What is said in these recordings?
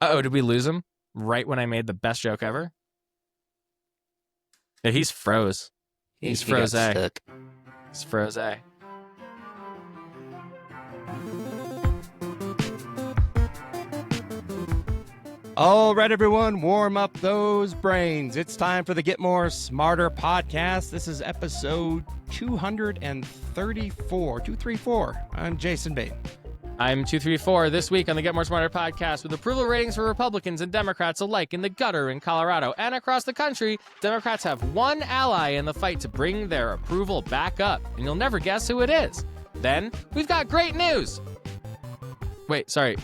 Uh-oh, did we lose him right when I made the best joke ever? Yeah, he's froze. He's froze. He's froze. All right, everyone, warm up those brains. It's time for the Get More Smarter podcast. This is episode 234. I'm Jason Bain. I'm 234. This week on the Get More Smarter podcast, with approval ratings for Republicans and Democrats alike in the gutter in Colorado and across the country, Democrats have one ally in the fight to bring their approval back up, and you'll never guess who it is. Then, we've got great news. Wait, sorry.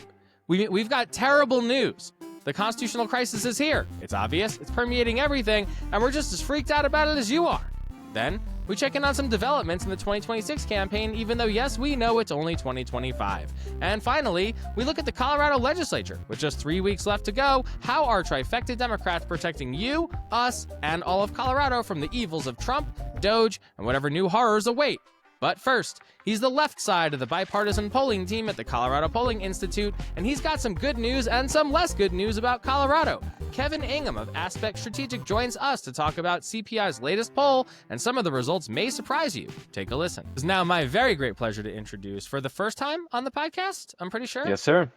We've got terrible news. The constitutional crisis is here. It's obvious, it's permeating everything, and we're just as freaked out about it as you are. Then, we check in on some developments in the 2026 campaign, even though, yes, we know it's only 2025. And finally, we look at the Colorado legislature. With just 3 weeks left to go, how are trifecta Democrats protecting you, us, and all of Colorado from the evils of Trump, DOGE, and whatever new horrors await? But first, he's the left side of the bipartisan polling team at the Colorado Polling Institute, and he's got some good news and some less good news about Colorado. Kevin Ingham of Aspect Strategic joins us to talk about CPI's latest poll, and some of the results may surprise you. Take a listen. It's now my very great pleasure to introduce, for the first time on the podcast, I'm pretty sure. Yes, sir.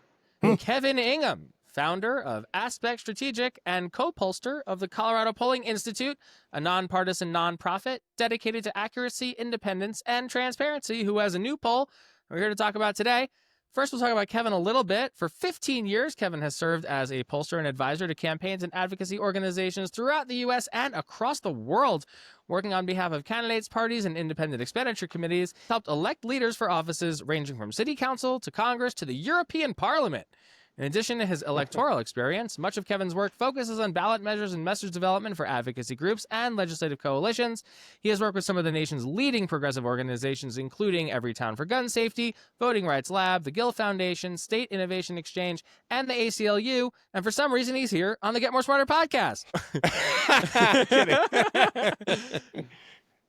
Kevin Ingham, founder of Aspect Strategic and co-pollster of the Colorado Polling Institute, a nonpartisan nonprofit dedicated to accuracy, independence, and transparency, who has a new poll we're here to talk about today. First, we'll talk about Kevin a little bit. For 15 years, Kevin has served as a pollster and advisor to campaigns and advocacy organizations throughout the U.S. and across the world, working on behalf of candidates, parties, and independent expenditure committees, helped elect leaders for offices ranging from city council to Congress to the European Parliament. In addition to his electoral experience, much of Kevin's work focuses on ballot measures and message development for advocacy groups and legislative coalitions. He has worked with some of the nation's leading progressive organizations, including Everytown for Gun Safety, Voting Rights Lab, the Gill Foundation, State Innovation Exchange, and the ACLU. And for some reason, he's here on the Get More Smarter podcast.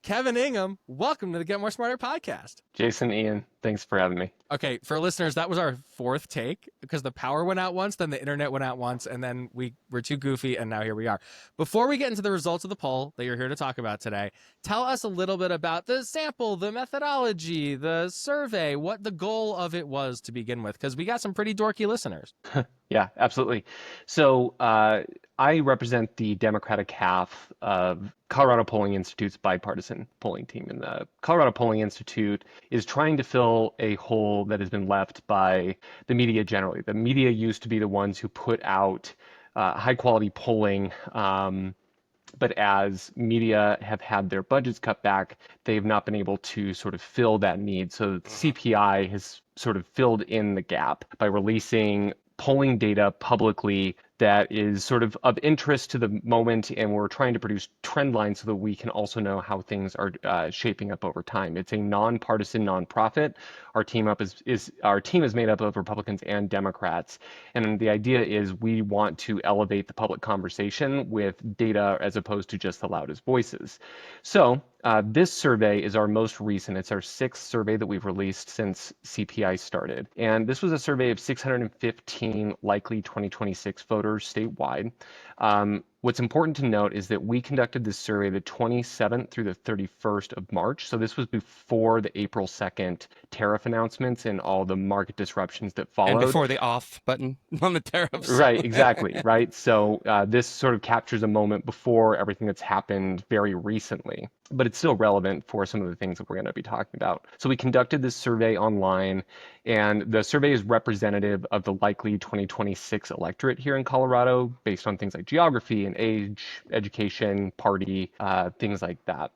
Kevin Ingham, welcome to the Get More Smarter podcast. Jason, Ian, thanks for having me. Okay, for listeners, that was our fourth take because the power went out once, then the internet went out once, and then we were too goofy, and now here we are. Before we get into the results of the poll that you're here to talk about today, tell us a little bit about the sample, the methodology, the survey, what the goal of it was to begin with, because we got some pretty dorky listeners. Yeah, absolutely. So I represent the Democratic half of Colorado Polling Institute's bipartisan polling team. And the Colorado Polling Institute is trying to fill a hole that has been left by the media generally. The media used to be the ones who put out high quality polling. But as media have had their budgets cut back, they've not been able to sort of fill that need. So CPI has sort of filled in the gap by releasing polling data publicly that is sort of interest to the moment, and we're trying to produce trend lines so that we can also know how things are shaping up over time. It's a nonpartisan nonprofit. Our team is made up of Republicans and Democrats, and the idea is we want to elevate the public conversation with data as opposed to just the loudest voices. So this survey is our most recent. It's our sixth survey that we've released since CPI started, and this was a survey of 615 likely 2026 voters statewide. What's important to note is that we conducted this survey the 27th through the 31st of March. So this was before the April 2nd tariff announcements and all the market disruptions that followed. And before the off button on the tariffs. Right, exactly, right? So this sort of captures a moment before everything that's happened very recently, but it's still relevant for some of the things that we're going to be talking about. So we conducted this survey online, and the survey is representative of the likely 2026 electorate here in Colorado based on things like geography and age, education, party, things like that.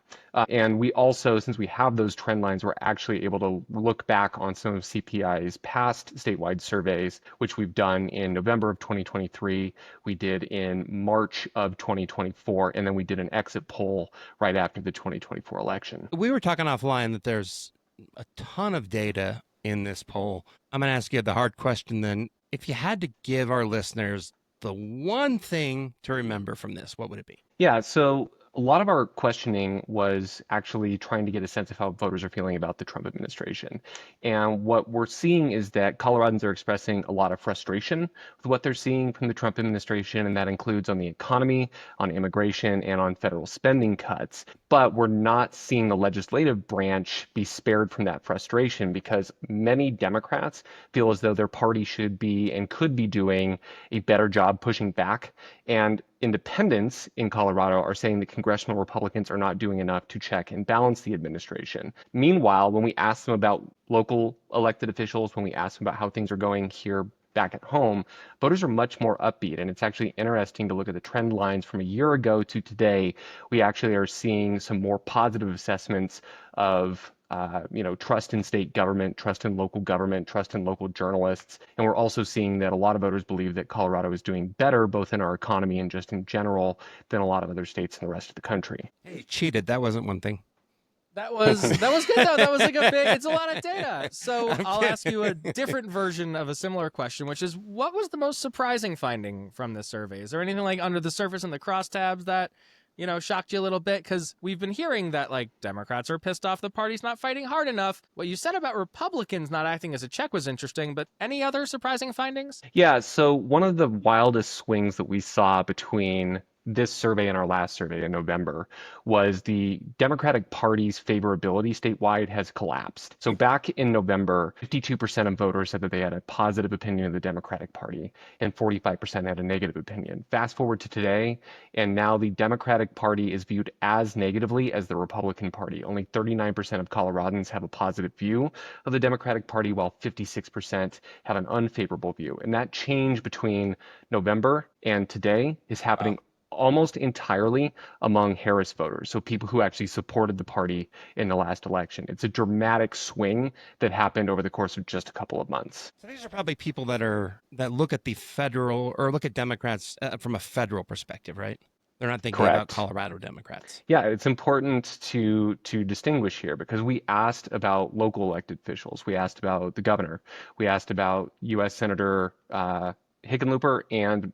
And we also, since we have those trend lines, we're actually able to look back on some of CPI's past statewide surveys, which we've done in November of 2023, we did in March of 2024, and then we did an exit poll right after the 2024 election. We were talking offline that there's a ton of data in this poll. I'm going to ask you the hard question then. If you had to give our listeners the one thing to remember from this, what would it be? Yeah, so A lot of our questioning was actually trying to get a sense of how voters are feeling about the Trump administration. And what we're seeing is that Coloradans are expressing a lot of frustration with what they're seeing from the Trump administration, and that includes on the economy, on immigration, and on federal spending cuts. But we're not seeing the legislative branch be spared from that frustration because many Democrats feel as though their party should be and could be doing a better job pushing back. And independents in Colorado are saying that congressional Republicans are not doing enough to check and balance the administration. Meanwhile, when we ask them about local elected officials, when we ask them about how things are going here back at home, voters are much more upbeat. And it's actually interesting to look at the trend lines from a year ago to today. We actually are seeing some more positive assessments of trust in state government, trust in local government, trust in local journalists. And we're also seeing that a lot of voters believe that Colorado is doing better, both in our economy and just in general, than a lot of other states in the rest of the country. Hey, cheated. That wasn't one thing. That was good though. That was like it's a lot of data. So I'm I'll kidding. ask you a different version of a similar question, which is what was the most surprising finding from this survey? Is there anything like under the surface in the crosstabs that, shocked you a little bit? Because we've been hearing that like Democrats are pissed off the party's not fighting hard enough. What you said about Republicans not acting as a check was interesting, but any other surprising findings? Yeah, so one of the wildest swings that we saw between this survey and our last survey in November was the Democratic Party's favorability statewide has collapsed. So back in November, 52% of voters said that they had a positive opinion of the Democratic Party and 45% had a negative opinion. Fast forward to today, and now the Democratic Party is viewed as negatively as the Republican Party. Only 39% of Coloradans have a positive view of the Democratic Party, while 56% have an unfavorable view. And that change between November and today is happening almost entirely among Harris voters, so people who actually supported the party in the last election. It's a dramatic swing that happened over the course of just a couple of months. So these are probably people that look at the federal or look at Democrats from a federal perspective, right? They're not thinking about Correct. Colorado Democrats. Yeah, it's important to distinguish here because we asked about local elected officials. We asked about the governor. We asked about U.S. Senator Hickenlooper and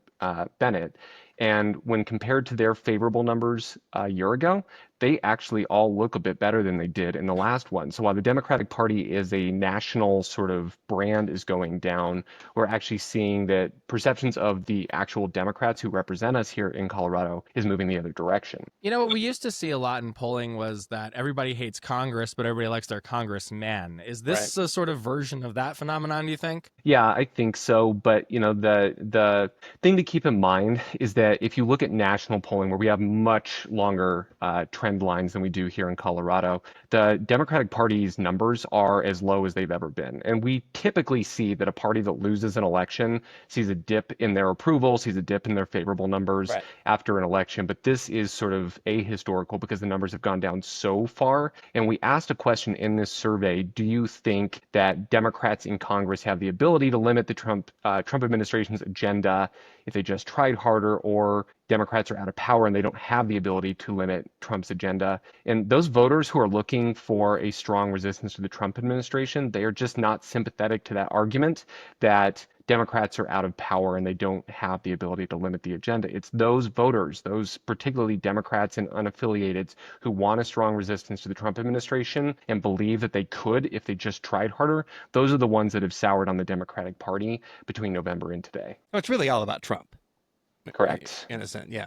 Bennett. And when compared to their favorable numbers a year ago, they actually all look a bit better than they did in the last one. So while the Democratic Party is a national sort of brand is going down, we're actually seeing that perceptions of the actual Democrats who represent us here in Colorado is moving the other direction. What we used to see a lot in polling was that everybody hates Congress, but everybody likes their congressman. Is this a sort of version of that phenomenon, do you think? Yeah, I think so. But, the thing to keep in mind is that if you look at national polling where we have much longer trend lines than we do here in Colorado, the Democratic Party's numbers are as low as they've ever been. And we typically see that a party that loses an election sees a dip in their approval, sees a dip in their favorable numbers after an election. But this is sort of ahistorical because the numbers have gone down so far. And we asked a question in this survey, do you think that Democrats in Congress have the ability to limit the Trump administration's agenda if they just tried harder, or Democrats are out of power and they don't have the ability to limit Trump's agenda? And those voters who are looking for a strong resistance to the Trump administration, they are just not sympathetic to that argument that Democrats are out of power and they don't have the ability to limit the agenda. It's those voters, those particularly Democrats and unaffiliated, who want a strong resistance to the Trump administration and believe that they could if they just tried harder. Those are the ones that have soured on the Democratic Party between November and today. So it's really all about Trump. Correct. In a sense, yeah.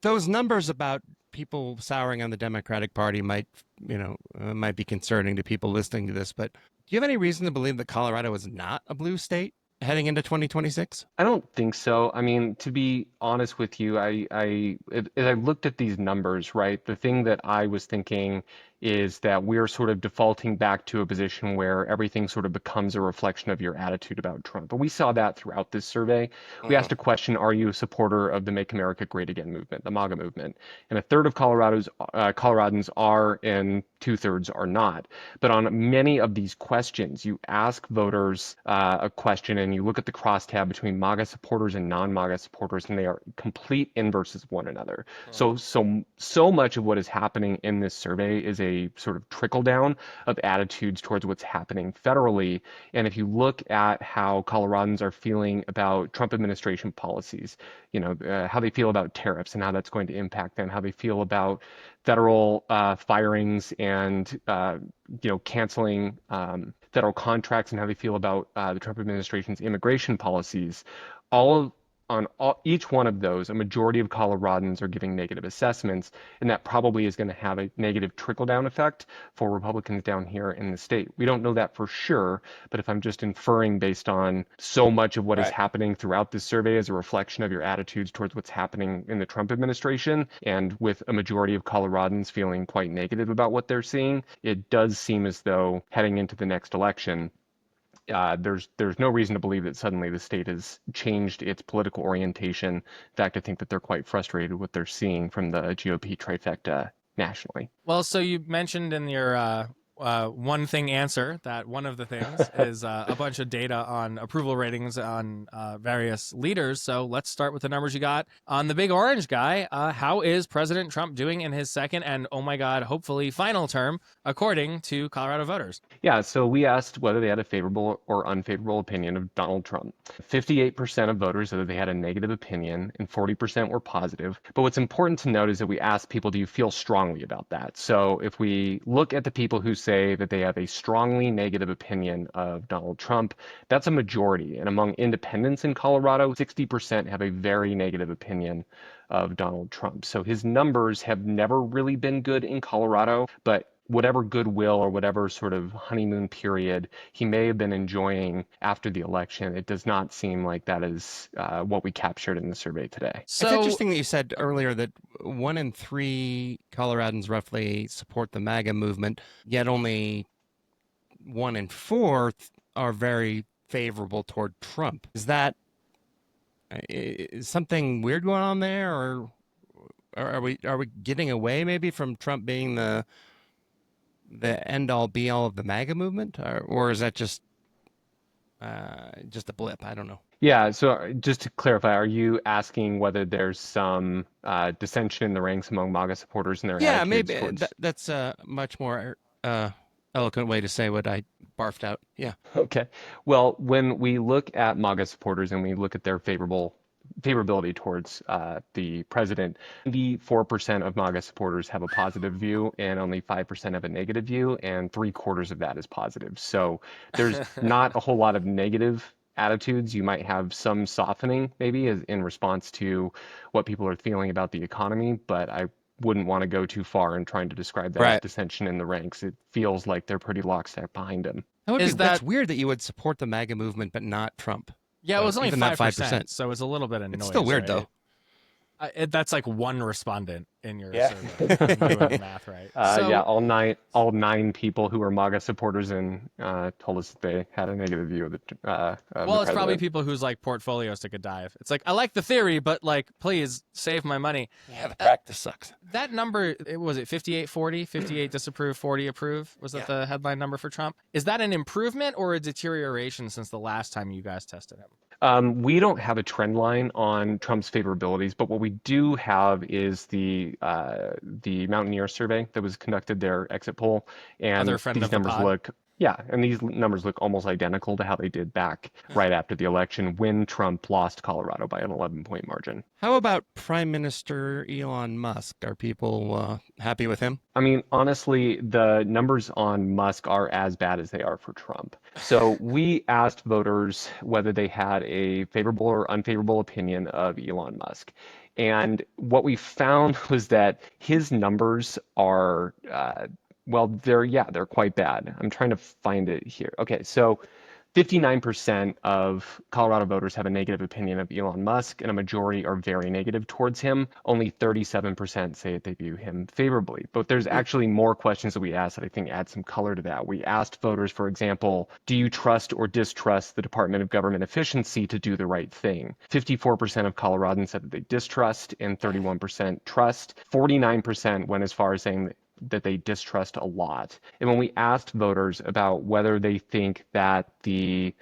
Those numbers about people souring on the Democratic Party might be concerning to people listening to this, but do you have any reason to believe that Colorado is not a blue state heading into 2026? I don't think so. I mean, to be honest with you, as I looked at these numbers, right, the thing that I was thinking is that we're sort of defaulting back to a position where everything sort of becomes a reflection of your attitude about Trump. And we saw that throughout this survey. We asked a question, are you a supporter of the Make America Great Again movement, the MAGA movement? And a third of Coloradans are, and 2/3 are not. But on many of these questions, you ask voters a question and you look at the crosstab between MAGA supporters and non-MAGA supporters, and they are complete inverses of one another. So much of what is happening in this survey is a a sort of trickle down of attitudes towards what's happening federally. And if you look at how Coloradans are feeling about Trump administration policies, how they feel about tariffs and how that's going to impact them, how they feel about federal firings and canceling federal contracts, and how they feel about the Trump administration's immigration policies, each one of those, a majority of Coloradans are giving negative assessments, and that probably is going to have a negative trickle-down effect for Republicans down here in the state. We don't know that for sure, but if I'm just inferring based on so much of what is happening throughout this survey as a reflection of your attitudes towards what's happening in the Trump administration, and with a majority of Coloradans feeling quite negative about what they're seeing, it does seem as though heading into the next election, there's no reason to believe that suddenly the state has changed its political orientation. In fact, I think that they're quite frustrated with what they're seeing from the GOP trifecta nationally. Well, so you mentioned in your one thing answer that one of the things is a bunch of data on approval ratings on various leaders. So let's start with the numbers you got on the big orange guy. How is President Trump doing in his second and, oh my God, hopefully final term, according to Colorado voters? Yeah, so we asked whether they had a favorable or unfavorable opinion of Donald Trump. 58% of voters said that they had a negative opinion and 40% were positive. But what's important to note is that we asked people, do you feel strongly about that? So if we look at the people who say that they have a strongly negative opinion of Donald Trump, that's a majority. And among independents in Colorado, 60% have a very negative opinion of Donald Trump. So his numbers have never really been good in Colorado, but whatever goodwill or whatever sort of honeymoon period he may have been enjoying after the election, it does not seem like that is what we captured in the survey today. So, it's interesting that you said earlier that 1 in 3 Coloradans roughly support the MAGA movement, yet only 1 in 4 are very favorable toward Trump. Is that something weird going on there, or are we getting away maybe from Trump being the end all be all of the MAGA movement, or is that just a blip? I don't know. Yeah, so just to clarify, are you asking whether there's some dissension in the ranks among MAGA supporters and their attitudes maybe towards... that's a much more eloquent way to say what I barfed out. Yeah. Okay. Well, when we look at MAGA supporters and we look at their favorability towards the president, 94% of MAGA supporters have a positive view and only 5% have a negative view, and 3/4 of that is positive. So there's not a whole lot of negative attitudes. You might have some softening maybe in response to what people are feeling about the economy, but I wouldn't want to go too far in trying to describe that as dissension in the ranks. It feels like they're pretty lockstep behind him. That's weird that you would support the MAGA movement but not Trump. Yeah, it was only 5%, so it's a little bit of noise. It's still weird, though. That's like one respondent in your survey. I'm doing math right. Yeah, all nine people who were MAGA supporters and told us that they had a negative view of the well, it's probably people whose like portfolios took a dive. It's like, I like the theory, but like, please save my money. Yeah, the practice sucks. That number, was it 58-40? 58 disapprove, 40 approve? Was that the headline number for Trump? Is that an improvement or a deterioration since the last time you guys tested him? We don't have a trend line on Trump's favorabilities, but what we do have is the Mountaineer survey that was conducted, their exit poll, and these numbers look almost identical to how they did back right after the election when Trump lost Colorado by an 11-point margin. How about Prime Minister Elon Musk? Are people happy with him? I mean, honestly, the numbers on Musk are as bad as they are for Trump. So we asked voters whether they had a favorable or unfavorable opinion of Elon Musk. And what we found was that his numbers are, they're quite bad. I'm trying to find it here. Okay, so 59% of Colorado voters have a negative opinion of Elon Musk, and a majority are very negative towards him. Only 37% say that they view him favorably. But there's actually more questions that we asked that I think add some color to that. We asked voters, for example, do you trust or distrust the Department of Government Efficiency to do the right thing? 54% of Coloradans said that they distrust, and 31% trust. 49% went as far as saying that they distrust a lot. And when we asked voters about whether they think that the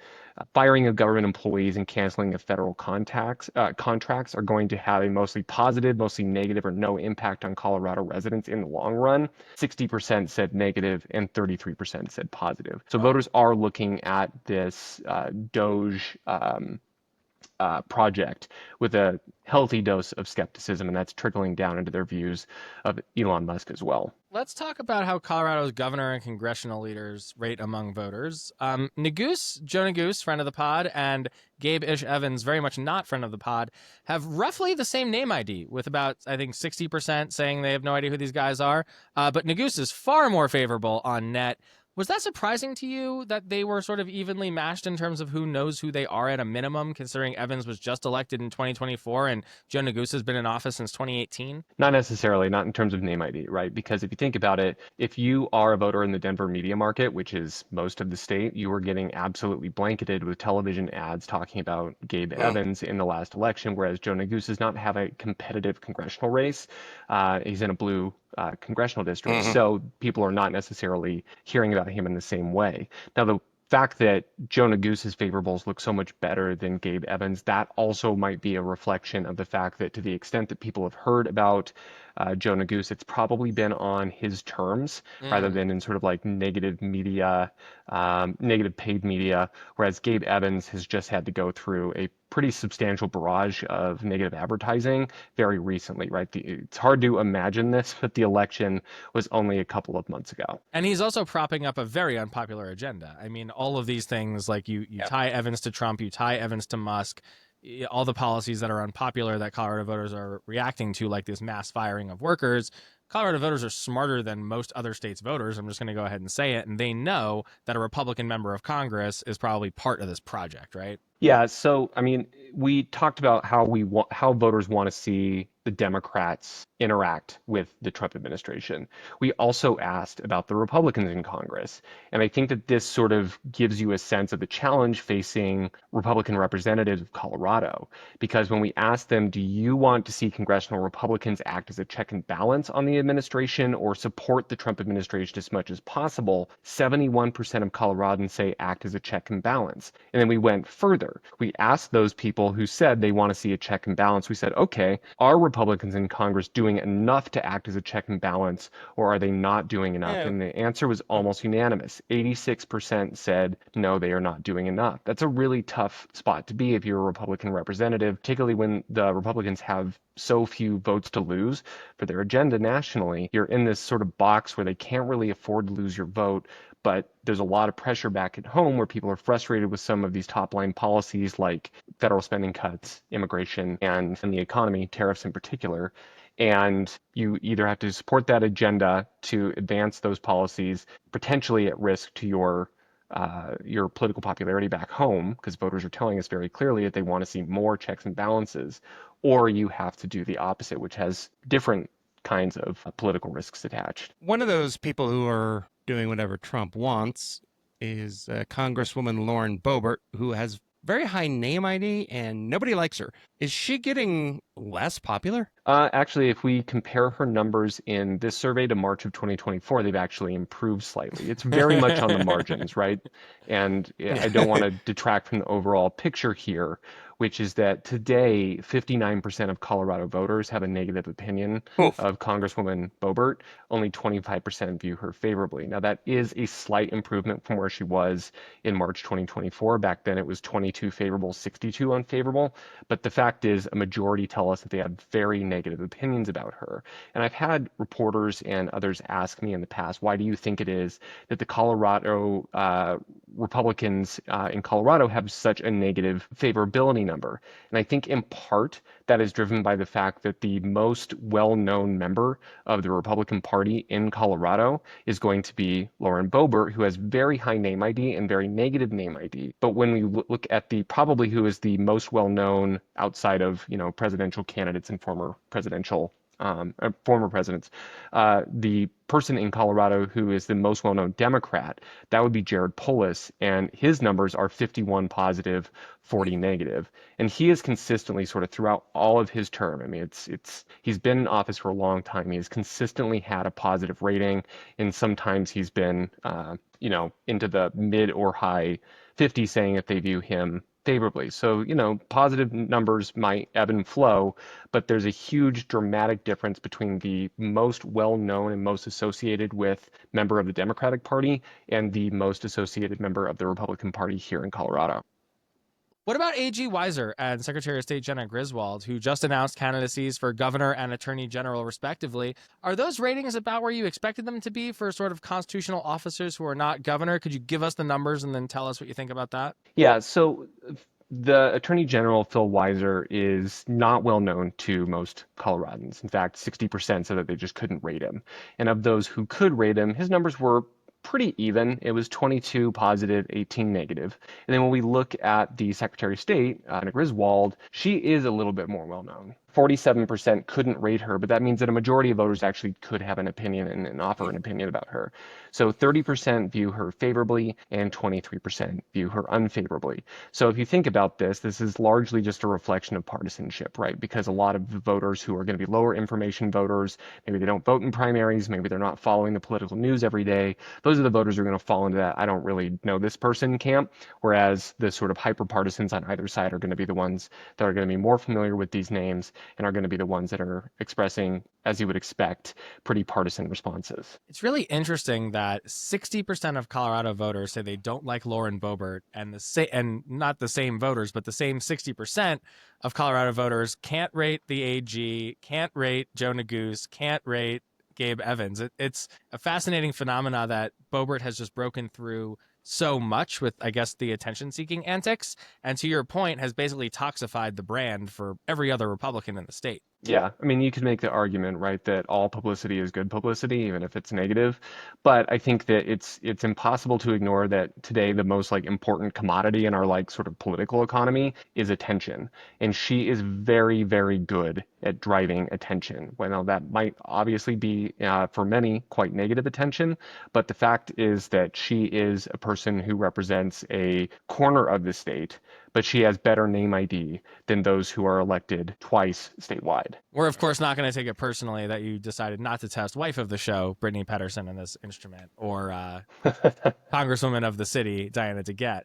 firing of government employees and canceling of federal contracts are going to have a mostly positive, mostly negative, or no impact on Colorado residents in the long run. 60% said negative and 33% said positive. So voters are looking at this DOGE project with a healthy dose of skepticism, and that's trickling down into their views of Elon Musk as well. Let's talk about how Colorado's governor and congressional leaders rate among voters. Joe Neguse, friend of the pod, and Gabe Ish Evans, very much not friend of the pod, have roughly the same name ID, with about, I think, 60% saying they have no idea who these guys are. But Neguse is far more favorable on net. Was that surprising to you that they were sort of evenly matched in terms of who knows who they are at a minimum, considering Evans was just elected in 2024 and Joe Neguse has been in office since 2018? Not necessarily, not in terms of name ID, right? Because if you think about it, if you are a voter in the Denver media market, which is most of the state, you are getting absolutely blanketed with television ads talking about Gabe Evans in the last election, whereas Joe Neguse does not have a competitive congressional race. He's in a blue congressional district, so people are not necessarily hearing about him in the same way. Now, the fact that Joe Neguse's favorables look so much better than Gabe Evans, that also might be a reflection of the fact that to the extent that people have heard about Joe Neguse, it's probably been on his terms rather than in sort of like negative media, negative paid media, whereas Gabe Evans has just had to go through a pretty substantial barrage of negative advertising very recently, right? It's hard to imagine this, but the election was only a couple of months ago. And he's also propping up a very unpopular agenda. I mean, all of these things, like you tie Evans to Trump, you tie Evans to Musk, all the policies that are unpopular that Colorado voters are reacting to, like this mass firing of workers. Colorado voters are smarter than most other states' voters. I'm just going to go ahead and say it. And they know that a Republican member of Congress is probably part of this project, right? Yeah, so I mean, we talked about how voters want to see the Democrats interact with the Trump administration. We also asked about the Republicans in Congress, and I think that this sort of gives you a sense of the challenge facing Republican representatives of Colorado, because when we asked them, do you want to see congressional Republicans act as a check and balance on the administration or support the Trump administration as much as possible, 71% of Coloradans say act as a check and balance. And then we went further. We asked those people who said they want to see a check and balance. We said, okay, are Republicans in Congress doing enough to act as a check and balance, or are they not doing enough? And the answer was almost unanimous. 86% said, no, they are not doing enough. That's a really tough spot to be if you're a Republican representative, particularly when the Republicans have so few votes to lose for their agenda nationally. You're in this sort of box where they can't really afford to lose your vote, but there's a lot of pressure back at home where people are frustrated with some of these top line policies like federal spending cuts, immigration, and the economy, tariffs in particular. And you either have to support that agenda to advance those policies, potentially at risk to your political popularity back home, because voters are telling us very clearly that they want to see more checks and balances, or you have to do the opposite, which has different kinds of political risks attached. One of those people who are doing whatever Trump wants is Congresswoman Lauren Boebert, who has very high name ID and nobody likes her. Is she getting less popular? Actually, if we compare her numbers in this survey to March of 2024, they've actually improved slightly. It's very much on the margins, right? And I don't want to detract from the overall picture here, which is that today, 59% of Colorado voters have a negative opinion of Congresswoman Boebert. Only 25% view her favorably. Now, that is a slight improvement from where she was in March 2024. Back then, it was 22 favorable, 62 unfavorable. But the fact is, a majority tell us that they have very negative opinions about her. And I've had reporters and others ask me in the past, why do you think it is that the Colorado Republicans in Colorado have such a negative favorability number? And I think in part that is driven by the fact that the most well-known member of the Republican Party in Colorado is going to be Lauren Boebert, who has very high name ID and very negative name ID. But when we look at probably who is the most well-known outside of, presidential candidates and former presidents, the person in Colorado who is the most well-known Democrat, that would be Jared Polis, and his numbers are 51 positive, 40 negative. And he is consistently sort of throughout all of his term. I mean, he's been in office for a long time. He has consistently had a positive rating, and sometimes he's been, into the mid or high 50 saying that they view him favorably. So, positive numbers might ebb and flow, but there's a huge dramatic difference between the most well-known and most associated with member of the Democratic Party and the most associated member of the Republican Party here in Colorado. What about AG Weiser and Secretary of State Jenna Griswold, who just announced candidacies for governor and attorney general, respectively? Are those ratings about where you expected them to be for sort of constitutional officers who are not governor? Could you give us the numbers and then tell us what you think about that? Yeah, so the Attorney General, Phil Weiser, is not well known to most Coloradans. In fact, 60% said that they just couldn't rate him. And of those who could rate him, his numbers were pretty even. It was 22 positive, 18 negative. And then when we look at the Secretary of State, Anna Griswold, she is a little bit more well known. 47% couldn't rate her, but that means that a majority of voters actually could have an opinion and offer an opinion about her. So 30% view her favorably and 23% view her unfavorably. So if you think about this, this is largely just a reflection of partisanship, right? Because a lot of the voters who are going to be lower information voters, maybe they don't vote in primaries, maybe they're not following the political news every day. Those are the voters who are going to fall into that I don't really know this person camp, whereas the sort of hyper partisans on either side are going to be the ones that are going to be more familiar with these names and are going to be the ones that are expressing, as you would expect, pretty partisan responses. It's really interesting that 60% of Colorado voters say they don't like Lauren Boebert, and not the same voters, but the same 60% of Colorado voters can't rate the AG, can't rate Joe Neguse, can't rate Gabe Evans. It's a fascinating phenomena that Boebert has just broken through so much with, I guess, the attention-seeking antics, and to your point, has basically toxified the brand for every other Republican in the state. Yeah, I mean, you could make the argument, right, that all publicity is good publicity, even if it's negative. But I think that it's impossible to ignore that today the most important commodity in our sort of political economy is attention. And she is very, very good at driving attention. Well, that might obviously be for many quite negative attention, but the fact is that she is a person who represents a corner of the state, but she has better name ID than those who are elected twice statewide. We're, of course, not going to take it personally that you decided not to test wife of the show, Brittany Pedersen, in this instrument, or Congresswoman of the city, Diana DeGette.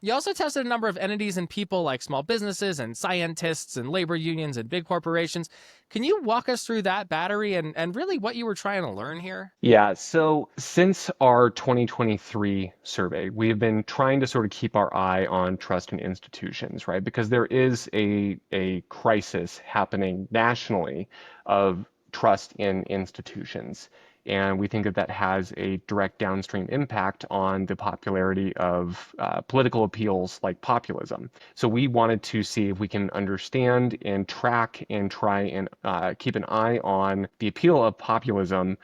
You also tested a number of entities and people like small businesses and scientists and labor unions and big corporations. Can you walk us through that battery and really what you were trying to learn here? Yeah, so since our 2023 survey, we have been trying to sort of keep our eye on trust in institutions, right? Because there is a crisis happening nationally of trust in institutions. And we think that that has a direct downstream impact on the popularity of political appeals like populism. So we wanted to see if we can understand and track and try and keep an eye on the appeal of populism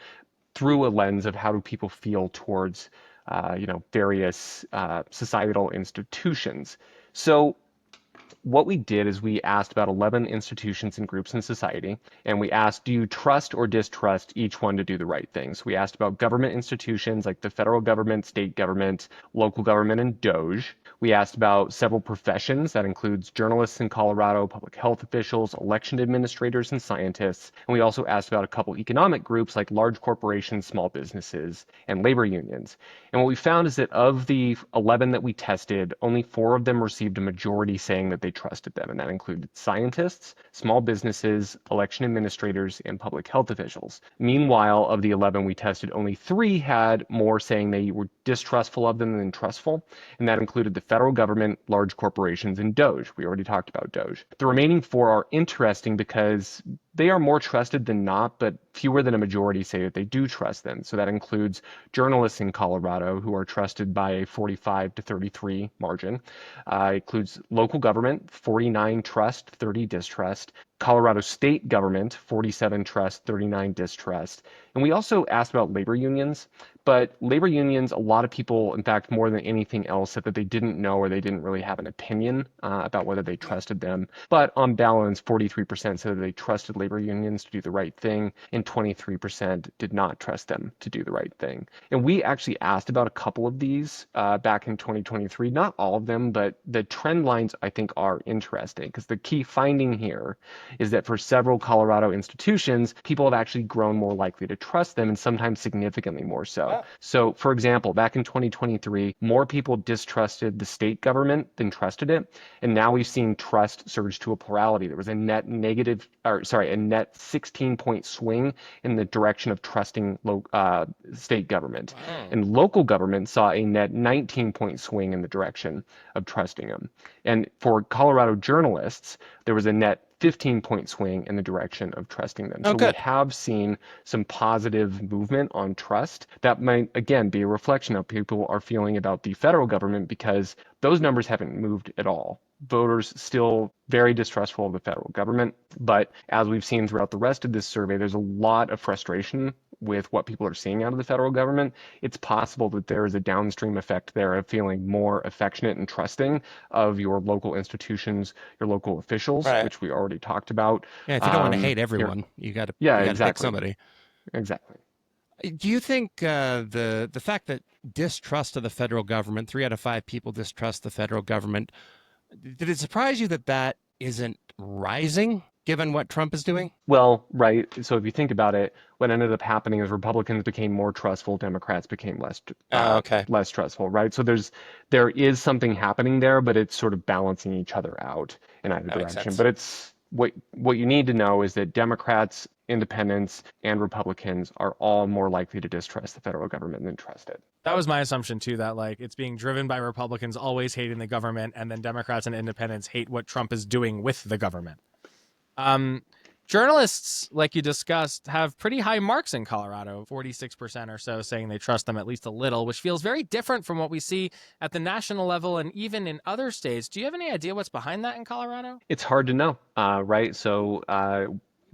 through a lens of how do people feel towards various societal institutions. So what we did is we asked about 11 institutions and groups in society, and we asked, do you trust or distrust each one to do the right thing? So we asked about government institutions like the federal government, state government, local government, and DOGE. We asked about several professions. That includes journalists in Colorado, public health officials, election administrators, and scientists. And we also asked about a couple economic groups like large corporations, small businesses, and labor unions. And what we found is that of the 11 that we tested, only 4 of them received a majority saying that they trusted them, and that included scientists, small businesses, election administrators, and public health officials. Meanwhile, of the 11 we tested, only 3 had more saying they were distrustful of them than trustful, and that included the federal government, large corporations, and DOGE. We already talked about DOGE. The remaining 4 are interesting because they are more trusted than not, but fewer than a majority say that they do trust them. So that includes journalists in Colorado who are trusted by a 45 to 33 margin. Includes local government, 49 trust, 30 distrust. Colorado state government, 47 trust, 39 distrust. And we also asked about labor unions, but labor unions, a lot of people, in fact, more than anything else, said that they didn't know or they didn't really have an opinion about whether they trusted them. But on balance, 43% said that they trusted labor unions to do the right thing, and 23% did not trust them to do the right thing. And we actually asked about a couple of these back in 2023, not all of them, but the trend lines I think are interesting because the key finding here is that for several Colorado institutions, people have actually grown more likely to trust them, and sometimes significantly more so. Wow. So, for example, back in 2023, more people distrusted the state government than trusted it. And now we've seen trust surge to a plurality. There was a net 16-point swing in the direction of trusting state government. Wow. And local government saw a net 19-point swing in the direction of trusting them. And for Colorado journalists, there was a net 15-point swing in the direction of trusting them. Oh, So good. we have seen some positive movement on trust. That might, again, be a reflection of how people are feeling about the federal government, because those numbers haven't moved at all. Voters still very distrustful of the federal government. But as we've seen throughout the rest of this survey, there's a lot of frustration with what people are seeing out of the federal government. It's possible that there is a downstream effect there of feeling more affectionate and trusting of your local institutions, your local officials, Right. which we already talked about. Yeah, if you don't want to hate You're- everyone, you got to Yeah, pick exactly. somebody. Exactly. Do you think the fact that distrust of the federal government, 3 out of 5 people distrust the federal government, did it surprise you that that isn't rising given what Trump is doing? Well, right. So if you think about it, what ended up happening is Republicans became more trustful, Democrats became Okay. less trustful, right? So there is something happening there, but it's sort of balancing each other out in either That makes direction. sense. But it's what you need to know is that Democrats, independents, and Republicans are all more likely to distrust the federal government than trust it. That was my assumption too, that like it's being driven by Republicans always hating the government, and then Democrats and independents hate what Trump is doing with the government. Journalists, like you discussed, have pretty high marks in Colorado, 46% or so saying they trust them at least a little, which feels very different from what we see at the national level and even in other states. Do you have any idea what's behind that in Colorado? It's hard to know, right? So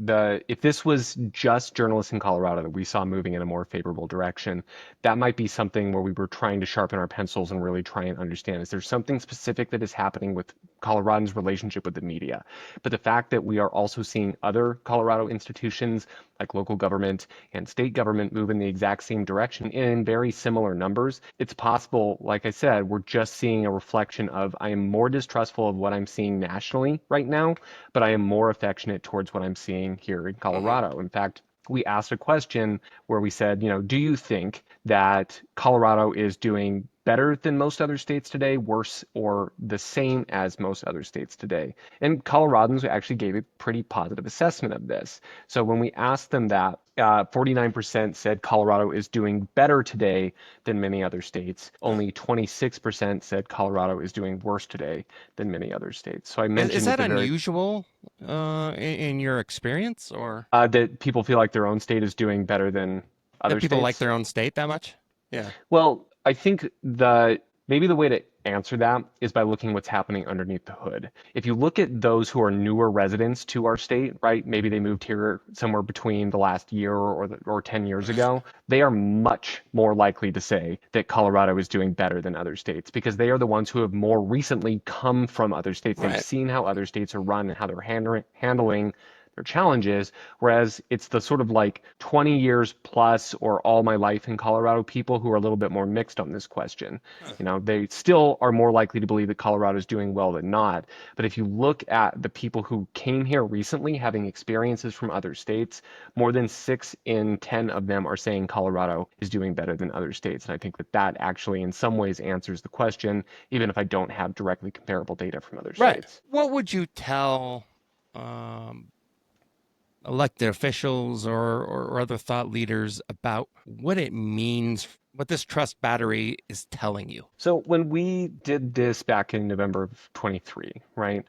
if this was just journalists in Colorado that we saw moving in a more favorable direction, that might be something where we were trying to sharpen our pencils and really try and understand, is there something specific that is happening with Coloradans' relationship with the media? But the fact that we are also seeing other Colorado institutions like local government and state government move in the exact same direction in very similar numbers, it's possible, like I said, we're just seeing a reflection of, I am more distrustful of what I'm seeing nationally right now, but I am more affectionate towards what I'm seeing here in Colorado. In fact, we asked a question where we said, do you think that Colorado is doing better than most other states today, worse, or the same as most other states today? And Coloradans actually gave a pretty positive assessment of this. So when we asked them that, 49% said Colorado is doing better today than many other states. Only 26% said Colorado is doing worse today than many other states. So I mentioned Is that at the very unusual in your experience, or that people feel like their own state is doing better than other that people states. like their own state that much? Yeah. Well, I think maybe the way to answer that is by looking what's happening underneath the hood. If you look at those who are newer residents to our state, right? Maybe they moved here somewhere between the last year or 10 years ago. They are much more likely to say that Colorado is doing better than other states, because they are the ones who have more recently come from other states. They've Right. seen how other states are run and how they're handling their challenges, whereas it's the sort of like 20 years plus or all my life in Colorado people who are a little bit more mixed on this question. They still are more likely to believe that Colorado is doing well than not. But if you look at the people who came here recently having experiences from other states, more than 6 in 10 of them are saying Colorado is doing better than other states. And I think that actually in some ways answers the question, even if I don't have directly comparable data from other states. What would you tell elected officials or other thought leaders about what it means, what this trust battery is telling you? So when we did this back in November of 23, right,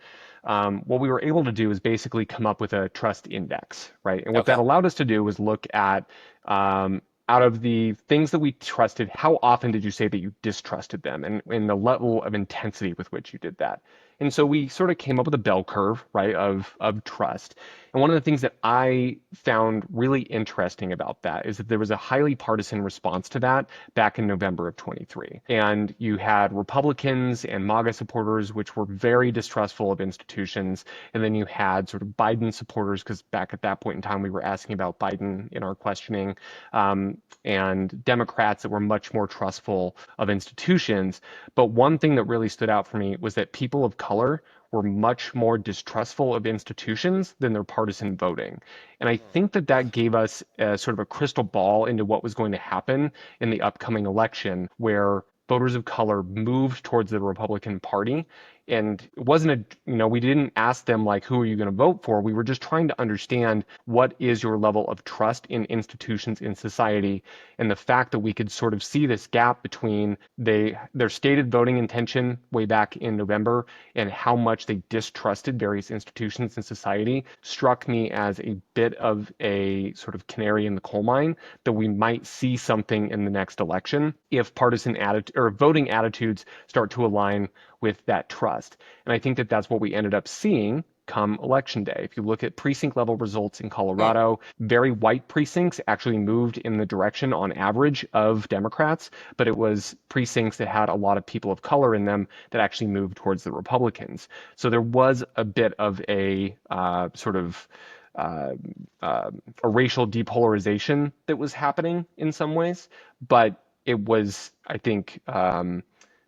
what we were able to do is basically come up with a trust index, right? And what that allowed us to do was look at out of the things that we trusted, how often did you say that you distrusted them, and the level of intensity with which you did that. And so we sort of came up with a bell curve, right, of trust. And one of the things that I found really interesting about that is that there was a highly partisan response to that back in November of 23. And you had Republicans and MAGA supporters, which were very distrustful of institutions. And then you had sort of Biden supporters, because back at that point in time, we were asking about Biden in our questioning, and Democrats that were much more trustful of institutions. But one thing that really stood out for me was that people of color were much more distrustful of institutions than their partisan voting. And I think that that gave us sort of a crystal ball into what was going to happen in the upcoming election, where voters of color moved towards the Republican Party. And it wasn't we didn't ask them like, who are you going to vote for? We were just trying to understand what is your level of trust in institutions in society. And the fact that we could sort of see this gap between their stated voting intention way back in November and how much they distrusted various institutions in society struck me as a bit of a sort of canary in the coal mine that we might see something in the next election if partisan voting attitudes start to align with that trust. And I think that that's what we ended up seeing come election day. If you look at precinct level results in Colorado, very white precincts actually moved in the direction on average of Democrats, but it was precincts that had a lot of people of color in them that actually moved towards the Republicans. So there was a bit of a sort of a racial depolarization that was happening in some ways, but it was, I think,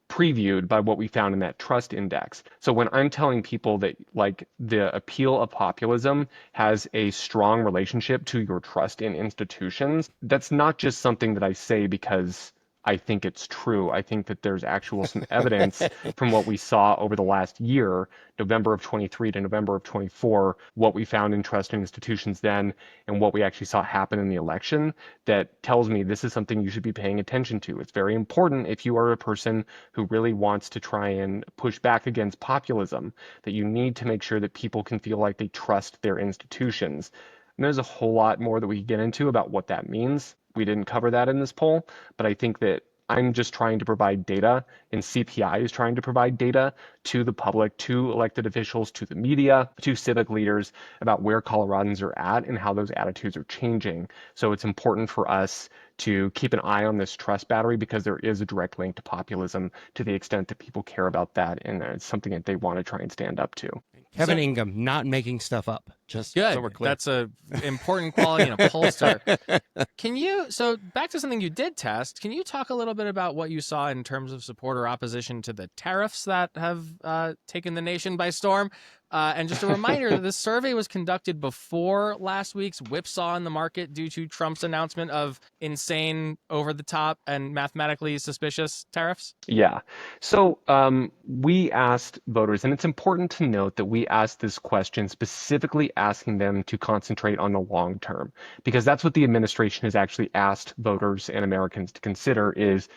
previewed by what we found in that trust index. So when I'm telling people that like the appeal of populism has a strong relationship to your trust in institutions, that's not just something that I say because I think it's true. I think that there's actual some evidence from what we saw over the last year, November of 23 to November of 24, what we found in trust in institutions then and what we actually saw happen in the election that tells me this is something you should be paying attention to. It's very important if you are a person who really wants to try and push back against populism, that you need to make sure that people can feel like they trust their institutions. And there's a whole lot more that we can get into about what that means. We didn't cover that in this poll, but I think that I'm just trying to provide data, and CPI is trying to provide data to the public, to elected officials, to the media, to civic leaders about where Coloradans are at and how those attitudes are changing. So it's important for us to keep an eye on this trust battery because there is a direct link to populism to the extent that people care about that, and it's something that they want to try and stand up to. Kevin Ingham, not making stuff up. Just good. So we're clear. That's a important quality in a pollster. So back to something you did test, can you talk a little bit about what you saw in terms of support or opposition to the tariffs that have taken the nation by storm? And just a reminder that this survey was conducted before last week's whipsaw in the market due to Trump's announcement of insane, over-the-top, and mathematically suspicious tariffs. Yeah. So we asked voters, and it's important to note that we asked this question specifically asking them to concentrate on the long term, because that's what the administration has actually asked voters and Americans to consider is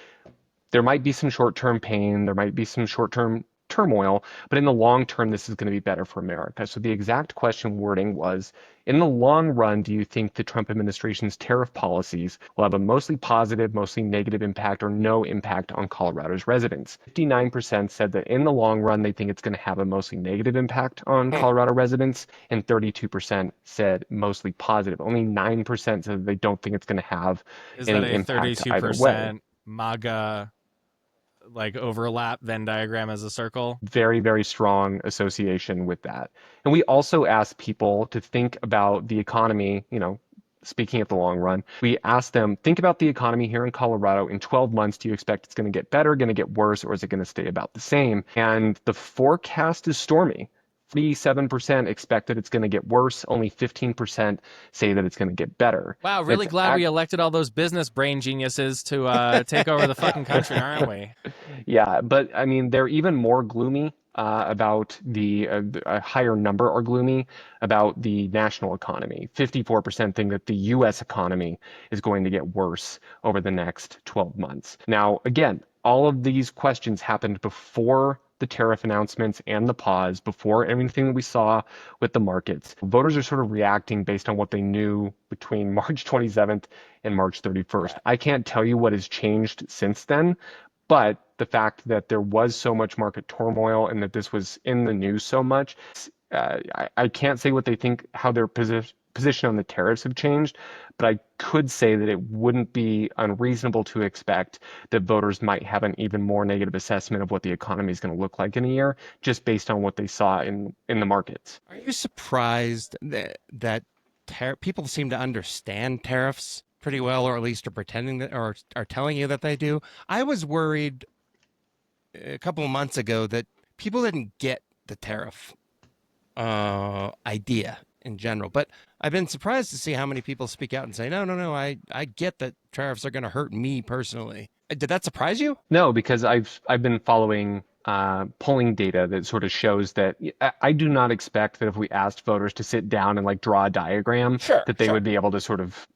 there might be some short-term pain, there might be some short-term turmoil, but in the long term, this is going to be better for America. So the exact question wording was, in the long run, do you think the Trump administration's tariff policies will have a mostly positive, mostly negative impact or no impact on Colorado's residents? 59% said that in the long run, they think it's going to have a mostly negative impact on Colorado residents, and 32% said mostly positive. Only 9% said that they don't think it's going to have any impact either way. MAGA like overlap Venn diagram as a circle? Very, very strong association with that. And we also asked people to think about the economy, speaking of the long run. We asked them, think about the economy here in Colorado. In 12 months, do you expect it's going to get better, going to get worse, or is it going to stay about the same? And the forecast is stormy. 47% expect that it's going to get worse. Only 15% say that it's going to get better. Wow, really glad we elected all those business brain geniuses to take over the fucking country, aren't we? Yeah, but I mean, they're even more gloomy about a higher number are gloomy about the national economy. 54% think that the U.S. economy is going to get worse over the next 12 months. Now, again, all of these questions happened before the tariff announcements and the pause, before everything that we saw with the markets. Voters are sort of reacting based on what they knew between March 27th and March 31st. I can't tell you what has changed since then, but the fact that there was so much market turmoil and that this was in the news so much, I can't say what they think, how their position on the tariffs have changed, but I could say that it wouldn't be unreasonable to expect that voters might have an even more negative assessment of what the economy is going to look like in a year, just based on what they saw in the markets. Are you surprised that people seem to understand tariffs pretty well, or at least are pretending that, or are telling you that they do. I was worried a couple of months ago that people didn't get the tariff idea in general, but I've been surprised to see how many people speak out and say, no, I get that tariffs are going to hurt me personally. Did that surprise you? No, because I've been following polling data that sort of shows that I do not expect that if we asked voters to sit down and like draw a diagram, that they would be able to sort of,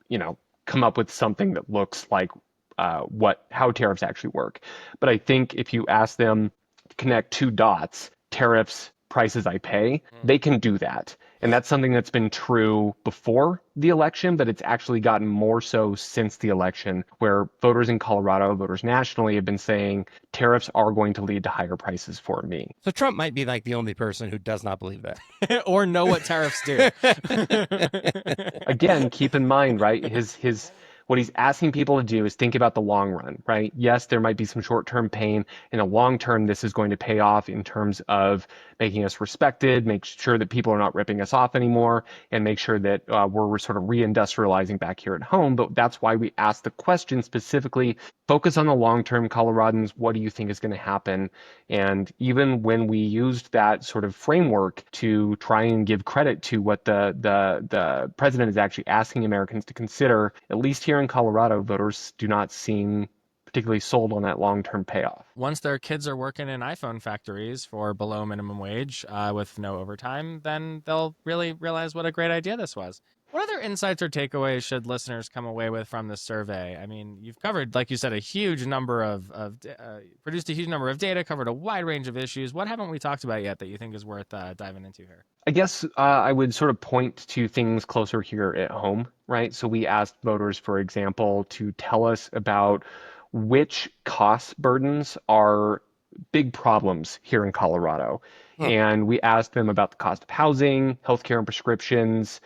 come up with something that looks like how tariffs actually work. But I think if you ask them to connect two dots, tariffs, prices I pay, they can do that. And that's something that's been true before the election, but it's actually gotten more so since the election, where voters in Colorado, voters nationally, have been saying tariffs are going to lead to higher prices for me. So Trump might be like the only person who does not believe that. Or know what tariffs do. Again, keep in mind, right, his what he's asking people to do is think about the long run, right? Yes, there might be some short-term pain. In the long term, this is going to pay off in terms of making us respected, make sure that people are not ripping us off anymore, and make sure that we're sort of reindustrializing back here at home. But that's why we asked the question specifically, focus on the long term, Coloradans. What do you think is going to happen? And even when we used that sort of framework to try and give credit to what the president is actually asking Americans to consider, at least here in Colorado, voters do not seem particularly sold on that long-term payoff. Once their kids are working in iPhone factories for below minimum wage with no overtime, then they'll really realize what a great idea this was. What other insights or takeaways should listeners come away with from this survey? I mean, you've covered, like you said, produced a huge number of data, covered a wide range of issues. What haven't we talked about yet that you think is worth diving into here? I guess I would sort of point to things closer here at home, right? So we asked voters, for example, to tell us about which cost burdens are big problems here in Colorado. And we asked them about the cost of housing, healthcare and prescriptions,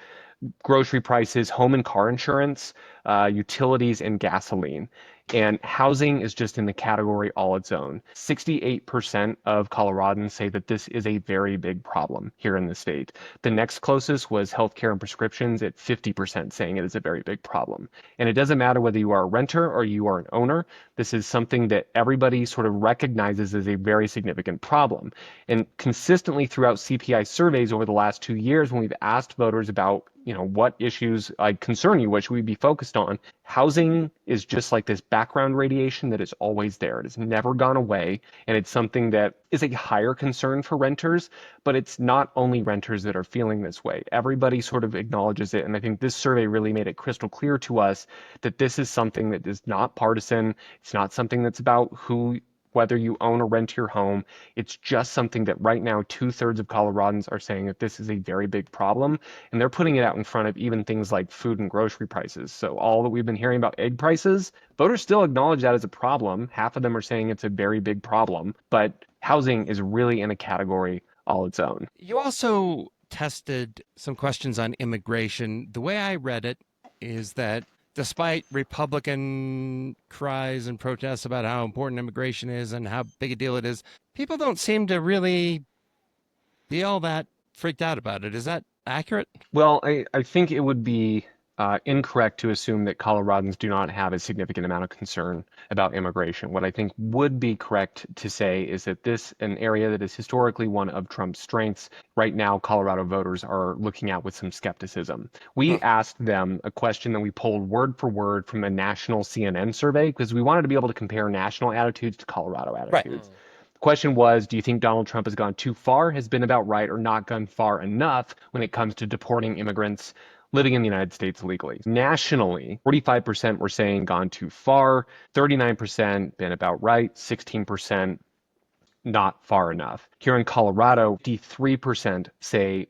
grocery prices, home and car insurance, utilities, and gasoline. And housing is just in the category all its own. 68% of Coloradans say that this is a very big problem here in the state. The next closest was healthcare and prescriptions at 50% saying it is a very big problem. And it doesn't matter whether you are a renter or you are an owner. This is something that everybody sort of recognizes as a very significant problem. And consistently throughout CPI surveys over the last 2 years, when we've asked voters about what issues concern you, what should we be focused on? Housing is just like this background radiation that is always there. It has never gone away. And it's something that is a higher concern for renters, but it's not only renters that are feeling this way. Everybody sort of acknowledges it. And I think this survey really made it crystal clear to us that this is something that is not partisan. It's not something that's about whether you own or rent your home. It's just something that right now 2/3 of Coloradans are saying that this is a very big problem. And they're putting it out in front of even things like food and grocery prices. So all that we've been hearing about egg prices, voters still acknowledge that as a problem. Half of them are saying it's a very big problem. But housing is really in a category all its own. You also tested some questions on immigration. The way I read it is that despite Republican cries and protests about how important immigration is and how big a deal it is, people don't seem to really be all that freaked out about it. Is that accurate? Well, I think it would be incorrect to assume that Coloradans do not have a significant amount of concern about immigration. What I think would be correct to say is that an area that is historically one of Trump's strengths, right now Colorado voters are looking at with some skepticism. We asked them a question that we pulled word for word from a national CNN survey because we wanted to be able to compare national attitudes to Colorado attitudes. Right. The question was, do you think Donald Trump has gone too far, has been about right, or not gone far enough when it comes to deporting immigrants living in the United States legally? Nationally, 45% were saying gone too far, 39% been about right, 16% not far enough. Here in Colorado, 53% say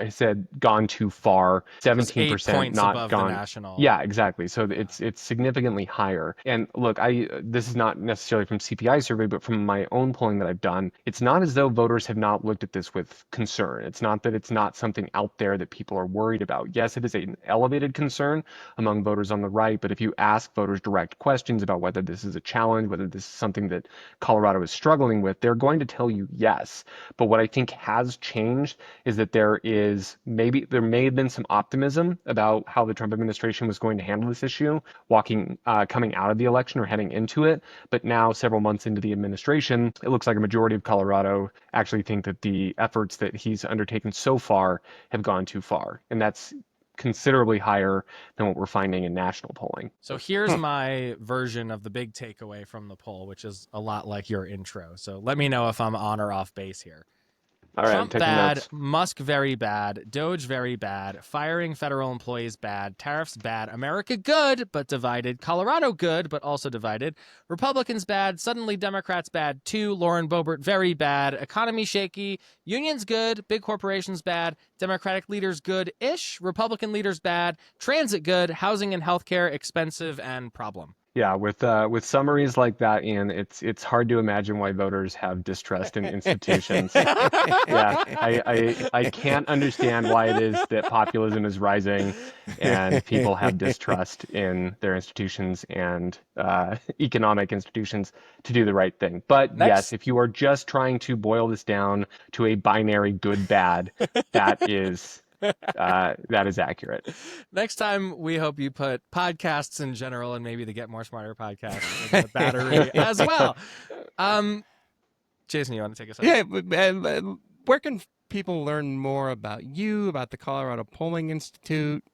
said gone too far, 17% not gone. The national. Yeah, exactly. So it's significantly higher. And look, this is not necessarily from CPI survey, but from my own polling that I've done, it's not as though voters have not looked at this with concern. It's not that it's not something out there that people are worried about. Yes, it is an elevated concern among voters on the right, but if you ask voters direct questions about whether this is a challenge, whether this is something that Colorado is struggling with, they're going to tell you yes. But what I think has changed is that there may have been some optimism about how the Trump administration was going to handle this issue, coming out of the election or heading into it. But now, several months into the administration, it looks like a majority of Colorado actually think that the efforts that he's undertaken so far have gone too far. And that's considerably higher than what we're finding in national polling. So here's my version of the big takeaway from the poll, which is a lot like your intro. So let me know if I'm on or off base here. All right, Trump I'm taking bad, notes. Musk very bad, DOGE very bad, firing federal employees bad, tariffs bad, America good but divided, Colorado good but also divided, Republicans bad, suddenly Democrats bad too, Lauren Boebert very bad, economy shaky, unions good, big corporations bad, Democratic leaders good-ish, Republican leaders bad, transit good, housing and healthcare expensive and problem. Yeah, with summaries like that, Ian, it's hard to imagine why voters have distrust in institutions. Yeah, I can't understand why it is that populism is rising and people have distrust in their institutions and economic institutions to do the right thing. But yes, if you are just trying to boil this down to a binary good-bad, that is accurate. Next time, we hope you put podcasts in general and maybe the Get More Smarter podcast in the battery as well. Jason, you want to take us out? Yeah, where can people learn more about you, about the Colorado Polling Institute,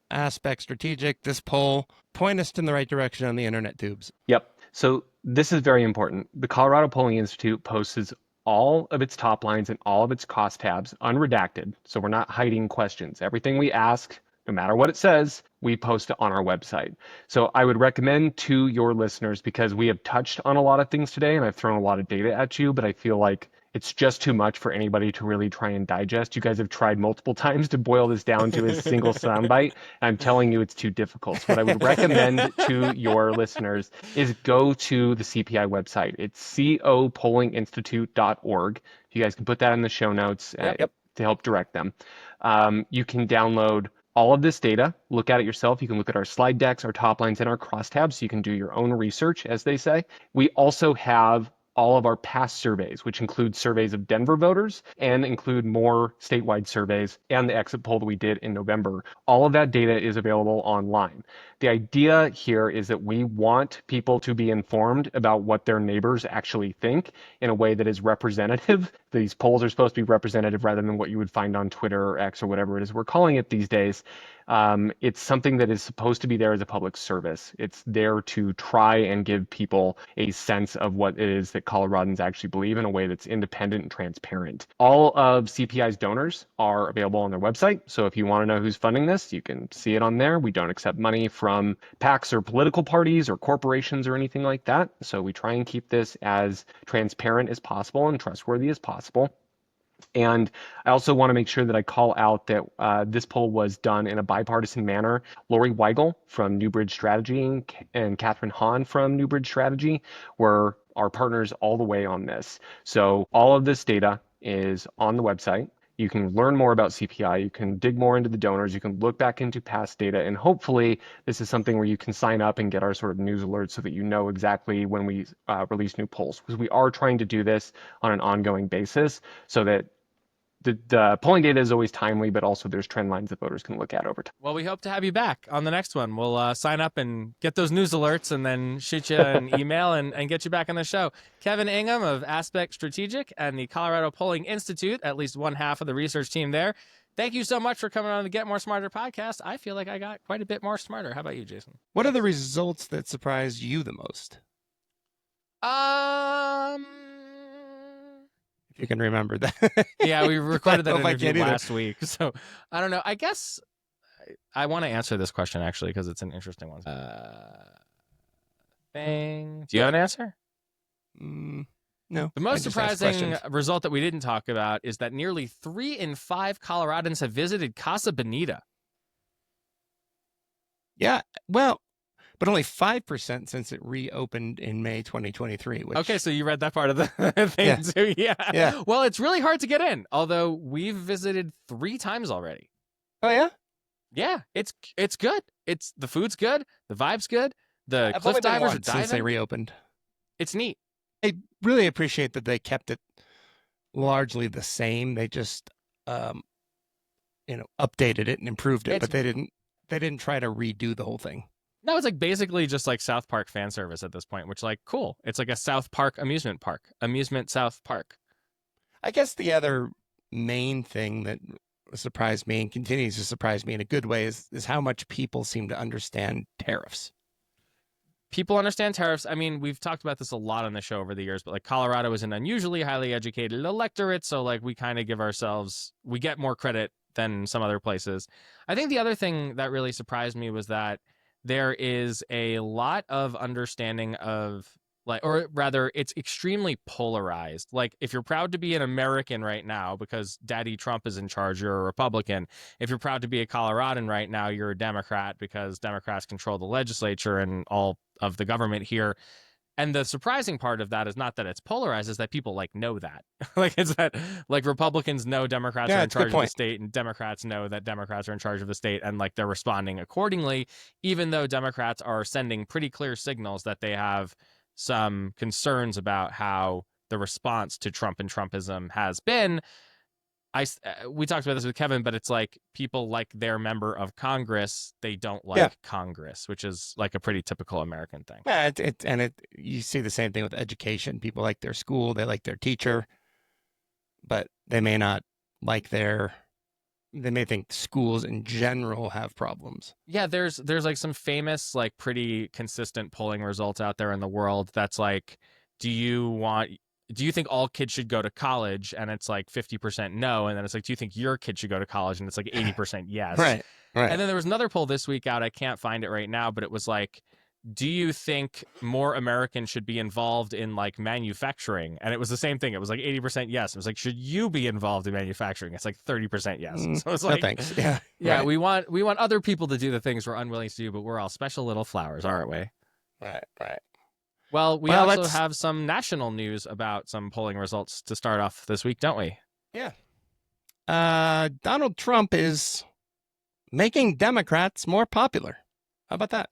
Aspect Strategic, this poll? Point us in the right direction on the internet tubes. Yep. So this is very important. The Colorado Polling Institute posts all of its top lines and all of its cost tabs unredacted. So we're not hiding questions. Everything we ask, no matter what it says, we post it on our website. So I would recommend to your listeners, because we have touched on a lot of things today and I've thrown a lot of data at you, but I feel like it's just too much for anybody to really try and digest. You guys have tried multiple times to boil this down to a single soundbite. I'm telling you, it's too difficult. So what I would recommend to your listeners is go to the CPI website. It's copollinginstitute.org. You guys can put that in the show notes to help direct them. You can download all of this data, look at it yourself. You can look at our slide decks, our top lines, and our crosstabs, so you can do your own research, as they say. We also have all of our past surveys, which include surveys of Denver voters and include more statewide surveys and the exit poll that we did in November. All of that data is available online. The idea here is that we want people to be informed about what their neighbors actually think in a way that is representative. These polls are supposed to be representative rather than what you would find on Twitter or X or whatever it is we're calling it these days. It's something that is supposed to be there as a public service. It's there to try and give people a sense of what it is that Coloradans actually believe in a way that's independent and transparent. All of CPI's donors are available on their website. So if you want to know who's funding this, you can see it on there. We don't accept money from PACs or political parties or corporations or anything like that. So we try and keep this as transparent as possible and trustworthy as possible. And I also want to make sure that I call out that this poll was done in a bipartisan manner. Lori Weigel from Newbridge Strategy and Catherine Hahn from Newbridge Strategy were our partners all the way on this. So all of this data is on the website. You can learn more about CPI. You can dig more into the donors. You can look back into past data. And hopefully this is something where you can sign up and get our sort of news alerts so that you know exactly when we release new polls. Because we are trying to do this on an ongoing basis so that the polling data is always timely, but also there's trend lines that voters can look at over time. Well, we hope to have you back on the next one. We'll sign up and get those news alerts and then shoot you an email and get you back on the show. Kevin Ingham of Aspect Strategic and the Colorado Polling Institute, at least one half of the research team there. Thank you so much for coming on the Get More Smarter podcast. I feel like I got quite a bit more smarter. How about you, Jason? What are the results that surprised you the most? You can remember that. Yeah, we recorded that interview last week. So I don't know. I guess I want to answer this question actually because it's an interesting one. Do you have an answer? No. The most surprising result that we didn't talk about is that nearly 3 in 5 Coloradans have visited Casa Bonita. Yeah, well, but only 5% since it reopened in May 2023. Okay, so you read that part of the thing too. Yeah. Well, it's really hard to get in, although we've visited 3 times already. Oh, yeah? Yeah, it's good. The food's good. The vibe's good. The cliff divers are diving. Since they reopened. It's neat. I really appreciate that they kept it largely the same. They just, updated it and improved it, It's but they didn't try to redo the whole thing. No, it's like basically just like South Park fan service at this point, which like cool. It's like a South Park amusement park, amusement South Park. I guess the other main thing that surprised me and continues to surprise me in a good way is how much people seem to understand tariffs. People understand tariffs. I mean, we've talked about this a lot on the show over the years, but like Colorado is an unusually highly educated electorate, so like we kind of we get more credit than some other places. I think the other thing that really surprised me was that there is a lot of understanding of like, or rather, it's extremely polarized. Like, if you're proud to be an American right now because Daddy Trump is in charge, you're a Republican. If you're proud to be a Coloradan right now, you're a Democrat because Democrats control the legislature and all of the government here. And the surprising part of that is not that it's polarized, is that people like know that. Like, it's that like Republicans know Democrats are in charge of the state, and Democrats know that Democrats are in charge of the state, and like they're responding accordingly, even though Democrats are sending pretty clear signals that they have some concerns about how the response to Trump and Trumpism has been. We talked about this with Kevin, but it's like people like their member of Congress, they don't like Congress, which is like a pretty typical American thing. Yeah, you see the same thing with education. People like their school, they like their teacher, but they may not like they may think schools in general have problems. Yeah, there's like some famous, like pretty consistent polling results out there in the world that's like, do you think all kids should go to college? And it's like 50% no. And then it's like, do you think your kid should go to college? And it's like 80% yes. Right. And then there was another poll this week out. I can't find it right now, but it was like, do you think more Americans should be involved in like manufacturing? And it was the same thing. It was like 80% yes. It was like, should you be involved in manufacturing? It's like 30% yes. So it's like, no thanks. Yeah. Yeah, right. we want other people to do the things we're unwilling to do, but we're all special little flowers, aren't we? Right. Well, we also have some national news about some polling results to start off this week, don't we? Yeah. Donald Trump is making Democrats more popular. How about that?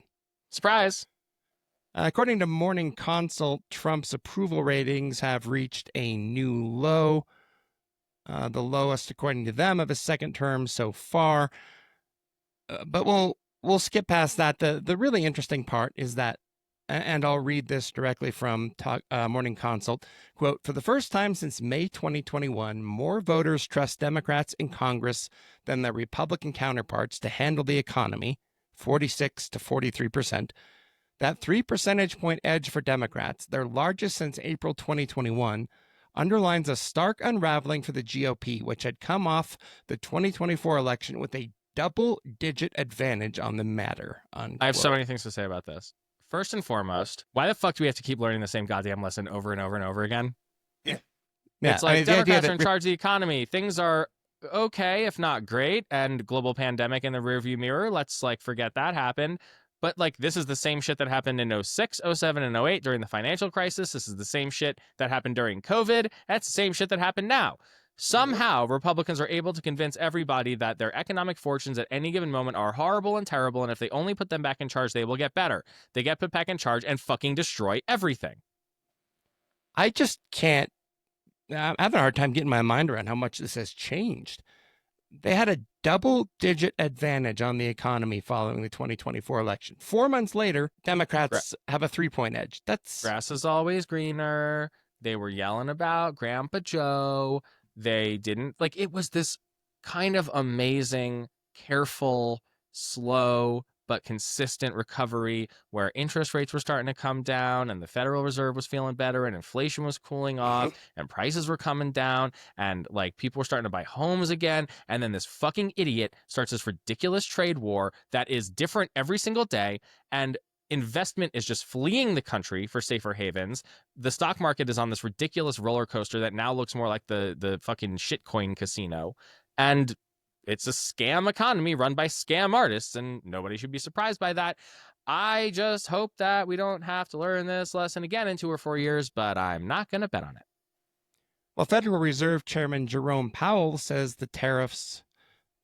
Surprise. According to Morning Consult, Trump's approval ratings have reached a new low, the lowest, according to them, of his second term so far. But we'll skip past that. The really interesting part is that, and I'll read this directly from Morning Consult, quote, "For the first time since May 2021, more voters trust Democrats in Congress than their Republican counterparts to handle the economy, 46 to 43%. That 3 percentage point edge for Democrats, their largest since April 2021, underlines a stark unraveling for the GOP, which had come off the 2024 election with a double-digit advantage on the matter." Unquote. I have so many things to say about this. First and foremost, why the fuck do we have to keep learning the same goddamn lesson over and over and over again? Yeah. It's like Democrats are in charge of the economy. Things are okay, if not great, and global pandemic in the rearview mirror. Let's like forget that happened. But like this is the same shit that happened in 06, 07, and 08 during the financial crisis. This is the same shit that happened during COVID. That's the same shit that happened now. Somehow, Republicans are able to convince everybody that their economic fortunes at any given moment are horrible and terrible, and if they only put them back in charge, they will get better. They get put back in charge and fucking destroy everything. I just can't. I'm having a hard time getting my mind around how much this has changed. They had a double-digit advantage on the economy following the 2024 election. 4 months later, Democrats have a 3-point edge. That's grass is always greener. They were yelling about Grandpa Joe. They didn't like it was this kind of amazing, careful, slow, but consistent recovery where interest rates were starting to come down and the Federal Reserve was feeling better and inflation was cooling off and prices were coming down and like people were starting to buy homes again. And then this fucking idiot starts this ridiculous trade war that is different every single day. And investment is just fleeing the country for safer havens. The stock market is on this ridiculous roller coaster that now looks more like the fucking shitcoin casino. And it's a scam economy run by scam artists, and nobody should be surprised by that. I just hope that we don't have to learn this lesson again in 2 or 4 years, but I'm not going to bet on it. Well, Federal Reserve Chairman Jerome Powell says the tariffs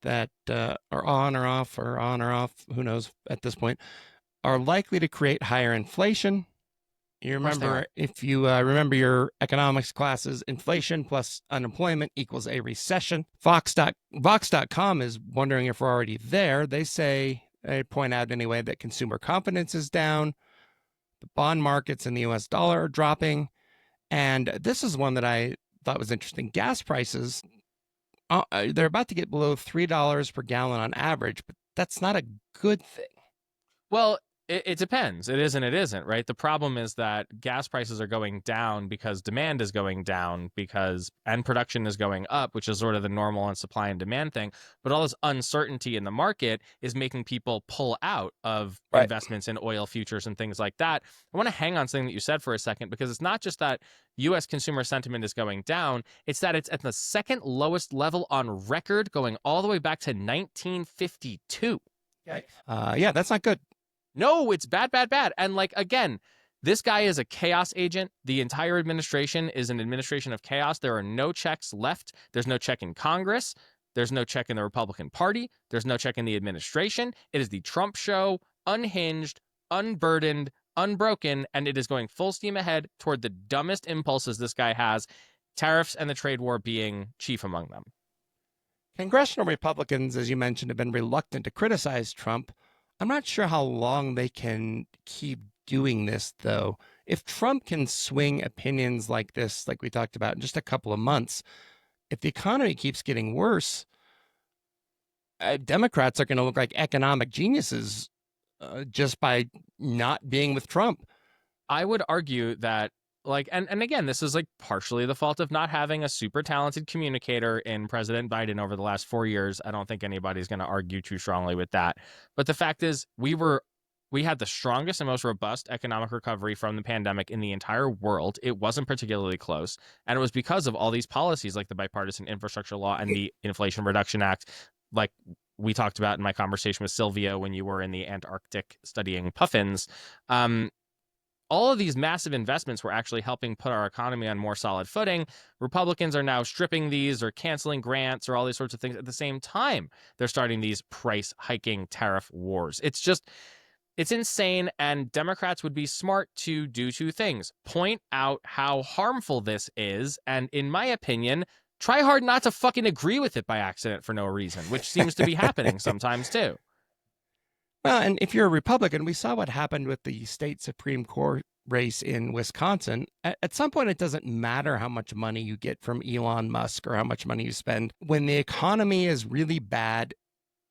that are on or off, who knows at this point, are likely to create higher inflation, You course they remember, are. if you remember your economics classes, inflation plus unemployment equals a recession. Vox.com is wondering if we're already there. They point out anyway, that consumer confidence is down. The bond markets and the US dollar are dropping. And this is one that I thought was interesting. Gas prices, they're about to get below $3 per gallon on average, but that's not a good thing. Well, it depends. It is and it isn't, right? The problem is that gas prices are going down because demand is going down and production is going up, which is sort of the normal and supply and demand thing. But all this uncertainty in the market is making people pull out of investments in oil futures and things like that. I want to hang on something that you said for a second, because it's not just that U.S. consumer sentiment is going down. It's that it's at the second lowest level on record, going all the way back to 1952. Yeah, that's not good. No, it's bad, bad, bad. And like, again, this guy is a chaos agent. The entire administration is an administration of chaos. There are no checks left. There's no check in Congress. There's no check in the Republican Party. There's no check in the administration. It is the Trump show, unhinged, unburdened, unbroken, and it is going full steam ahead toward the dumbest impulses this guy has, tariffs and the trade war being chief among them. Congressional Republicans, as you mentioned, have been reluctant to criticize Trump. I'm not sure how long they can keep doing this, though. If Trump can swing opinions like this, like we talked about, in just a couple of months, if the economy keeps getting worse, Democrats are going to look like economic geniuses just by not being with Trump. I would argue that, like, and again, this is like partially the fault of not having a super talented communicator in President Biden over the last 4 years. I don't think anybody's going to argue too strongly with that. But the fact is, we had the strongest and most robust economic recovery from the pandemic in the entire world. It wasn't particularly close. And it was because of all these policies like the bipartisan infrastructure law and the Inflation Reduction Act, like we talked about in my conversation with Sylvia when you were in the Antarctic studying puffins. All of these massive investments were actually helping put our economy on more solid footing. Republicans are now stripping these or canceling grants or all these sorts of things at the same time. They're starting these price hiking tariff wars. It's insane, and Democrats would be smart to do two things. Point out how harmful this is, and in my opinion, try hard not to fucking agree with it by accident for no reason, which seems to be happening sometimes too. Well, and if you're a Republican, we saw what happened with the state Supreme Court race in Wisconsin. At some point, it doesn't matter how much money you get from Elon Musk or how much money you spend. When the economy is really bad,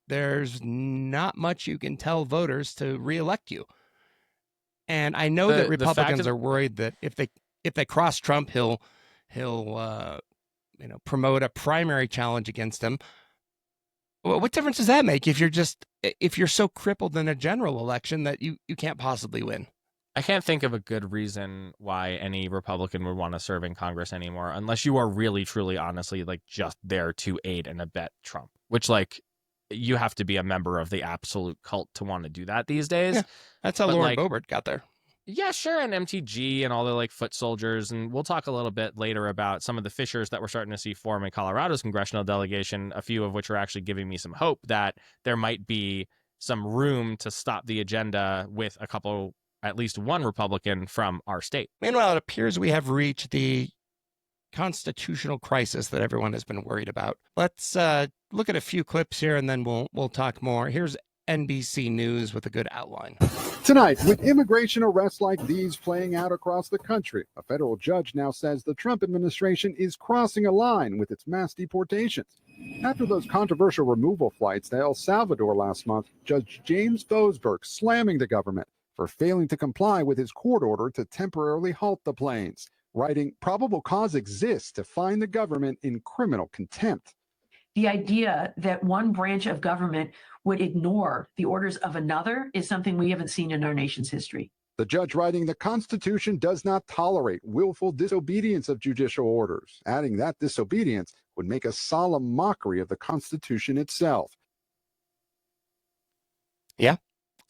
there's not much you can tell voters to reelect you. And I know that Republicans are worried that if they cross Trump, he'll promote a primary challenge against him. Well, what difference does that make if you're so crippled in a general election that you can't possibly win? I can't think of a good reason why any Republican would want to serve in Congress anymore, unless you are really, truly, honestly, like just there to aid and abet Trump, which like you have to be a member of the absolute cult to want to do that these days. Yeah, that's how Lauren Boebert got there. Yeah, sure, and MTG and all the like foot soldiers, and we'll talk a little bit later about some of the fissures that we're starting to see form in Colorado's congressional delegation, a few of which are actually giving me some hope that there might be some room to stop the agenda with at least one Republican from our state. Meanwhile, it appears we have reached the constitutional crisis that everyone has been worried about. Let's look at a few clips here, and then we'll talk more. Here's NBC News with a good outline. Tonight, with immigration arrests like these playing out across the country, a federal judge now says the Trump administration is crossing a line with its mass deportations. After those controversial removal flights to El Salvador last month, Judge James Boasberg slamming the government for failing to comply with his court order to temporarily halt the planes, writing, "Probable cause exists to find the government in criminal contempt." The idea that one branch of government would ignore the orders of another is something we haven't seen in our nation's history. The judge writing, "The Constitution does not tolerate willful disobedience of judicial orders," adding that disobedience would make a solemn mockery of the Constitution itself. Yeah.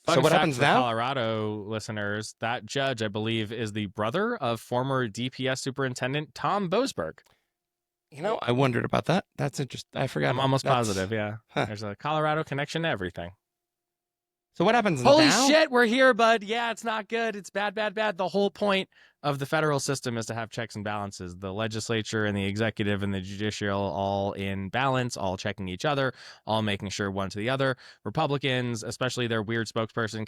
Fun so what fact happens for now? Colorado listeners, that judge, I believe, is the brother of former DPS Superintendent Tom Boasberg. I wondered about that. That's interesting. I forgot. I'm almost positive, yeah. Huh. There's a Colorado connection to everything. So what happens Holy now? shit, we're here, bud. Yeah, it's not good. It's bad, bad, bad. The whole point of the federal system is to have checks and balances. The legislature and the executive and the judicial all in balance, all checking each other, all making sure one to the other. Republicans, especially their weird spokesperson,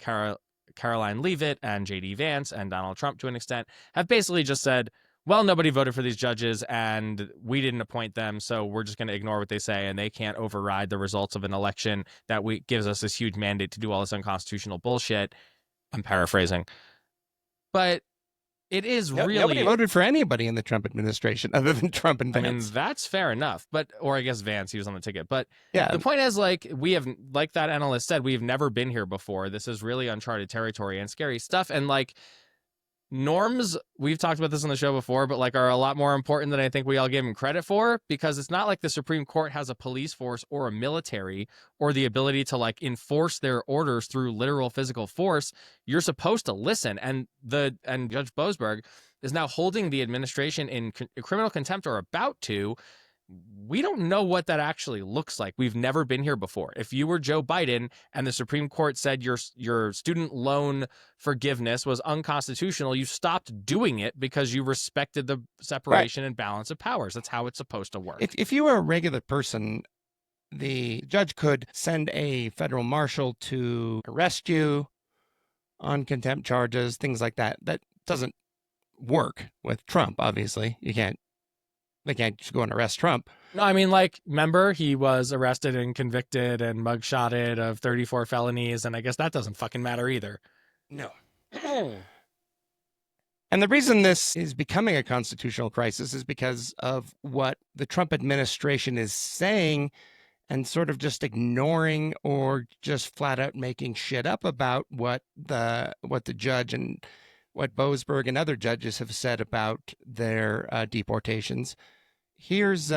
Caroline Leavitt and J.D. Vance and Donald Trump to an extent, have basically just said, well, nobody voted for these judges and we didn't appoint them, so we're just going to ignore what they say, and they can't override the results of an election that gives us this huge mandate to do all this unconstitutional bullshit. I'm paraphrasing. But it is really... Nobody voted for anybody in the Trump administration other than Trump and Vance. I mean, that's fair enough. Or I guess Vance, he was on the ticket. But yeah, the point is, like that analyst said, we've never been here before. This is really uncharted territory and scary stuff. And like, norms, we've talked about this on the show before, but like are a lot more important than I think we all give them credit for, because it's not like the Supreme Court has a police force or a military or the ability to like enforce their orders through literal physical force. You're supposed to listen, and Judge Boasberg is now holding the administration in criminal contempt, or about to. We don't know what that actually looks like. We've never been here before. If you were Joe Biden and the Supreme Court said your student loan forgiveness was unconstitutional, you stopped doing it because you respected the separation and balance of powers. That's how it's supposed to work. If you were a regular person, the judge could send a federal marshal to arrest you on contempt charges, things like that. That doesn't work with Trump, obviously. They can't just go and arrest Trump. No, I mean, like, remember, he was arrested and convicted and mugshotted of 34 felonies, and I guess that doesn't fucking matter either. No. And the reason this is becoming a constitutional crisis is because of what the Trump administration is saying and sort of just ignoring or just flat out making shit up about what the judge and what Boasberg and other judges have said about their deportations. Here's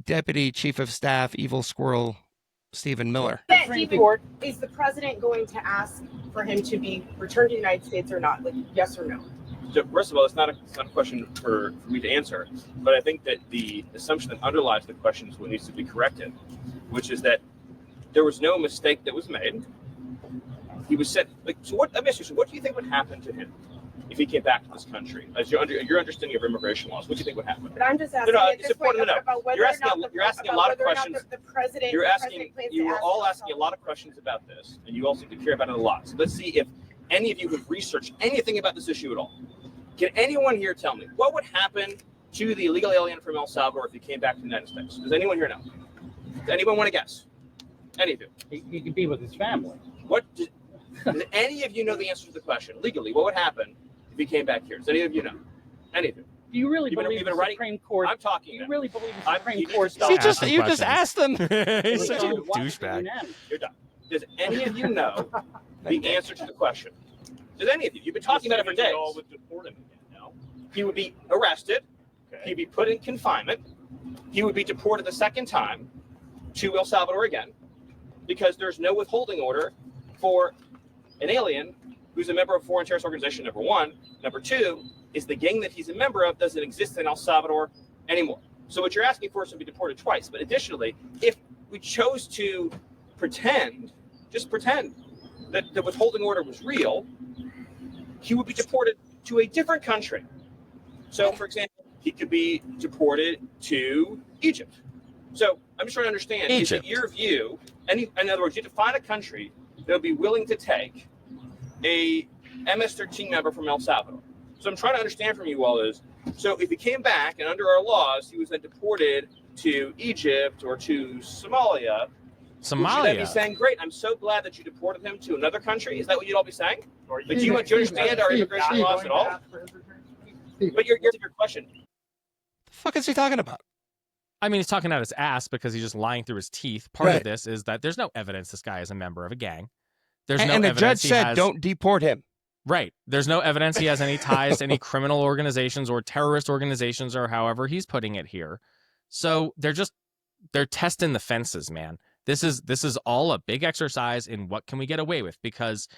Deputy Chief of Staff, Evil Squirrel, Stephen Miller. Is the president going to ask for him to be returned to the United States or not? Like, yes or no? So first of all, it's not a question for me to answer, but I think that the assumption that underlies the question is what needs to be corrected, which is that there was no mistake that was made. He was said, like, so what? Let me ask you, so what do you think would happen to him if he came back to this country? As your understanding of immigration laws, what do you think would happen? But I'm just asking at this point about whether you're asking a lot of questions. The president. You were all asking a lot of questions about this, and you all seem to care about it a lot. So let's see if any of you have researched anything about this issue at all. Can anyone here tell me what would happen to the illegal alien from El Salvador if he came back to the United States? Does anyone here know? Does anyone want to guess? Any of you? He could be with his family. Does any of you know the answer to the question? Legally, what would happen if he came back here? Does any of you know? Any of you? Do you really believe the Supreme Court? I'm talking. You really believe the Supreme Court? You just asked them. He's such a douchebag. You're done. Does any of you know the answer to the question? Does any of you? You've been talking about it for days. Would deport him again, no? He would be arrested. Okay. He'd be put in confinement. He would be deported the second time to El Salvador again, because there's no withholding order for an alien who's a member of a foreign terrorist organization, number one. Number two is the gang that he's a member of doesn't exist in El Salvador anymore. So what you're asking for is to be deported twice. But additionally, if we chose to just pretend that the withholding order was real, he would be deported to a different country. So, for example, he could be deported to Egypt. So I'm just trying to understand, is it your view, in other words, you have to find a country that would be willing to take a MS-13 member from El Salvador. So I'm trying to understand from you all is, so if he came back and under our laws, he was then deported to Egypt or to Somalia, would you then be saying, great, I'm so glad that you deported him to another country? Is that what you'd all be saying? Like, do you understand our immigration laws at all? But your question. The fuck is he talking about? I mean, he's talking out his ass because he's just lying through his teeth. Part of this is that there's no evidence this guy is a member of a gang. And the judge said, don't deport him. Right. There's no evidence he has any ties to any criminal organizations or terrorist organizations or however he's putting it here. So they're testing the fences, man. This is all a big exercise in what can we get away with, because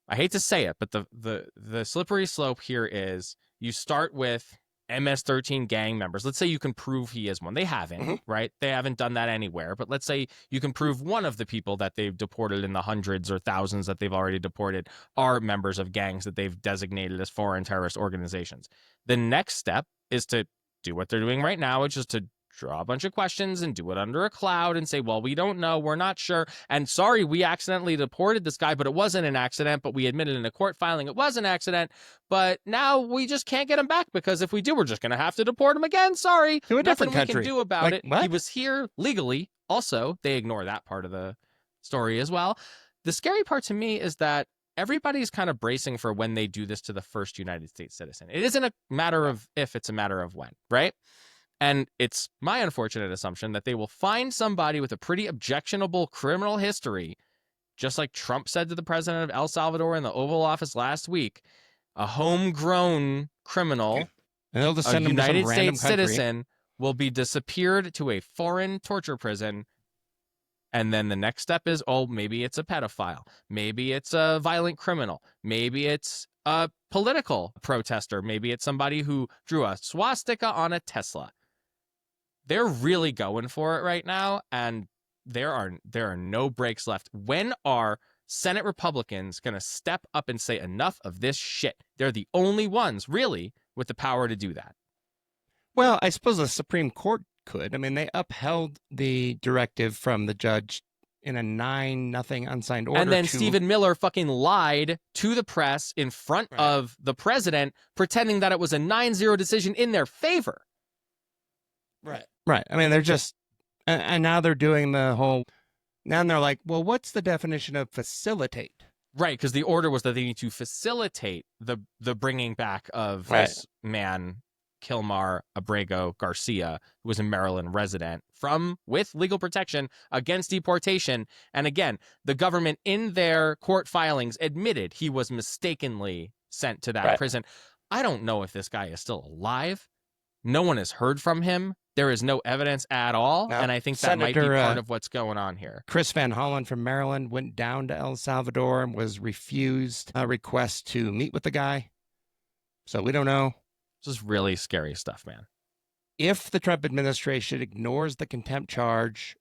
I hate to say it, but the slippery slope here is you start with MS-13 gang members. Let's say you can prove he is one. They haven't, right? They haven't done that anywhere. But let's say you can prove one of the people that they've deported in the hundreds or thousands that they've already deported are members of gangs that they've designated as foreign terrorist organizations. The next step is to do what they're doing right now, which is to draw a bunch of questions and do it under a cloud and say, well, we don't know, we're not sure, and sorry, we accidentally deported this guy, but it wasn't an accident, but we admitted in a court filing it was an accident, but now we just can't get him back because if we do, we're just going to have to deport him again. Sorry. To a different Nothing country. we can do about Like, it. what? He was here legally. Also, they ignore that part of the story as well. The scary part to me is that everybody's kind of bracing for when they do this to the first United States citizen. It isn't a matter of if, it's a matter of when, right? And it's my unfortunate assumption that they will find somebody with a pretty objectionable criminal history, just like Trump said to the president of El Salvador in the Oval Office last week, a homegrown criminal, And they'll just a send them to some United random States country. citizen, will be disappeared to a foreign torture prison. And then the next step is, oh, maybe it's a pedophile. Maybe it's a violent criminal. Maybe it's a political protester. Maybe it's somebody who drew a swastika on a Tesla. They're really going for it right now, and there are no breaks left. When are Senate Republicans going to step up and say enough of this shit? They're the only ones, really, with the power to do that. Well, I suppose the Supreme Court could. I mean, they upheld the directive from the judge in a 9-0 unsigned order. And then to... Stephen Miller fucking lied to the press in front of the president, pretending that it was a 9-0 decision in their favor. Right. I mean, they're just, and now they're doing the whole, now they're like, well, what's the definition of facilitate? Right, because the order was that they need to facilitate the bringing back of this man, Kilmar Abrego Garcia, who was a Maryland resident, with legal protection against deportation. And again, the government in their court filings admitted he was mistakenly sent to that prison. I don't know if this guy is still alive. No one has heard from him. There is no evidence at all, and I think that might be part of what's going on here. Chris Van Hollen from Maryland went down to El Salvador and was refused a request to meet with the guy. So we don't know. This is really scary stuff, man. If the Trump administration ignores the contempt charge,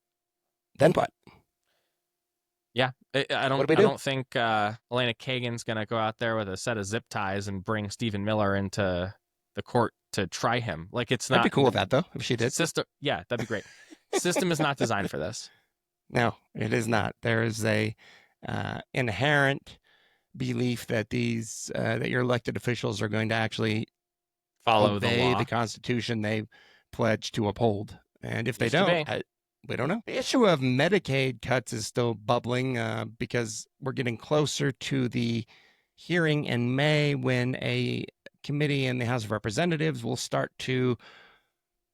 then what? Yeah, I What do we do? don't think Elena Kagan's going to go out there with a set of zip ties and bring Stephen Miller into the court to try him. Like, it's not. I'd be cool with that, though, if she did. Yeah, that'd be great. System is not designed for this. No, it is not. There is a inherent belief that that your elected officials are going to actually Follow the obey law. the Constitution they pledge to uphold. And if they Used to don't, be. we don't know. The issue of Medicaid cuts is still bubbling because we're getting closer to the hearing in May when a committee in the House of Representatives will start to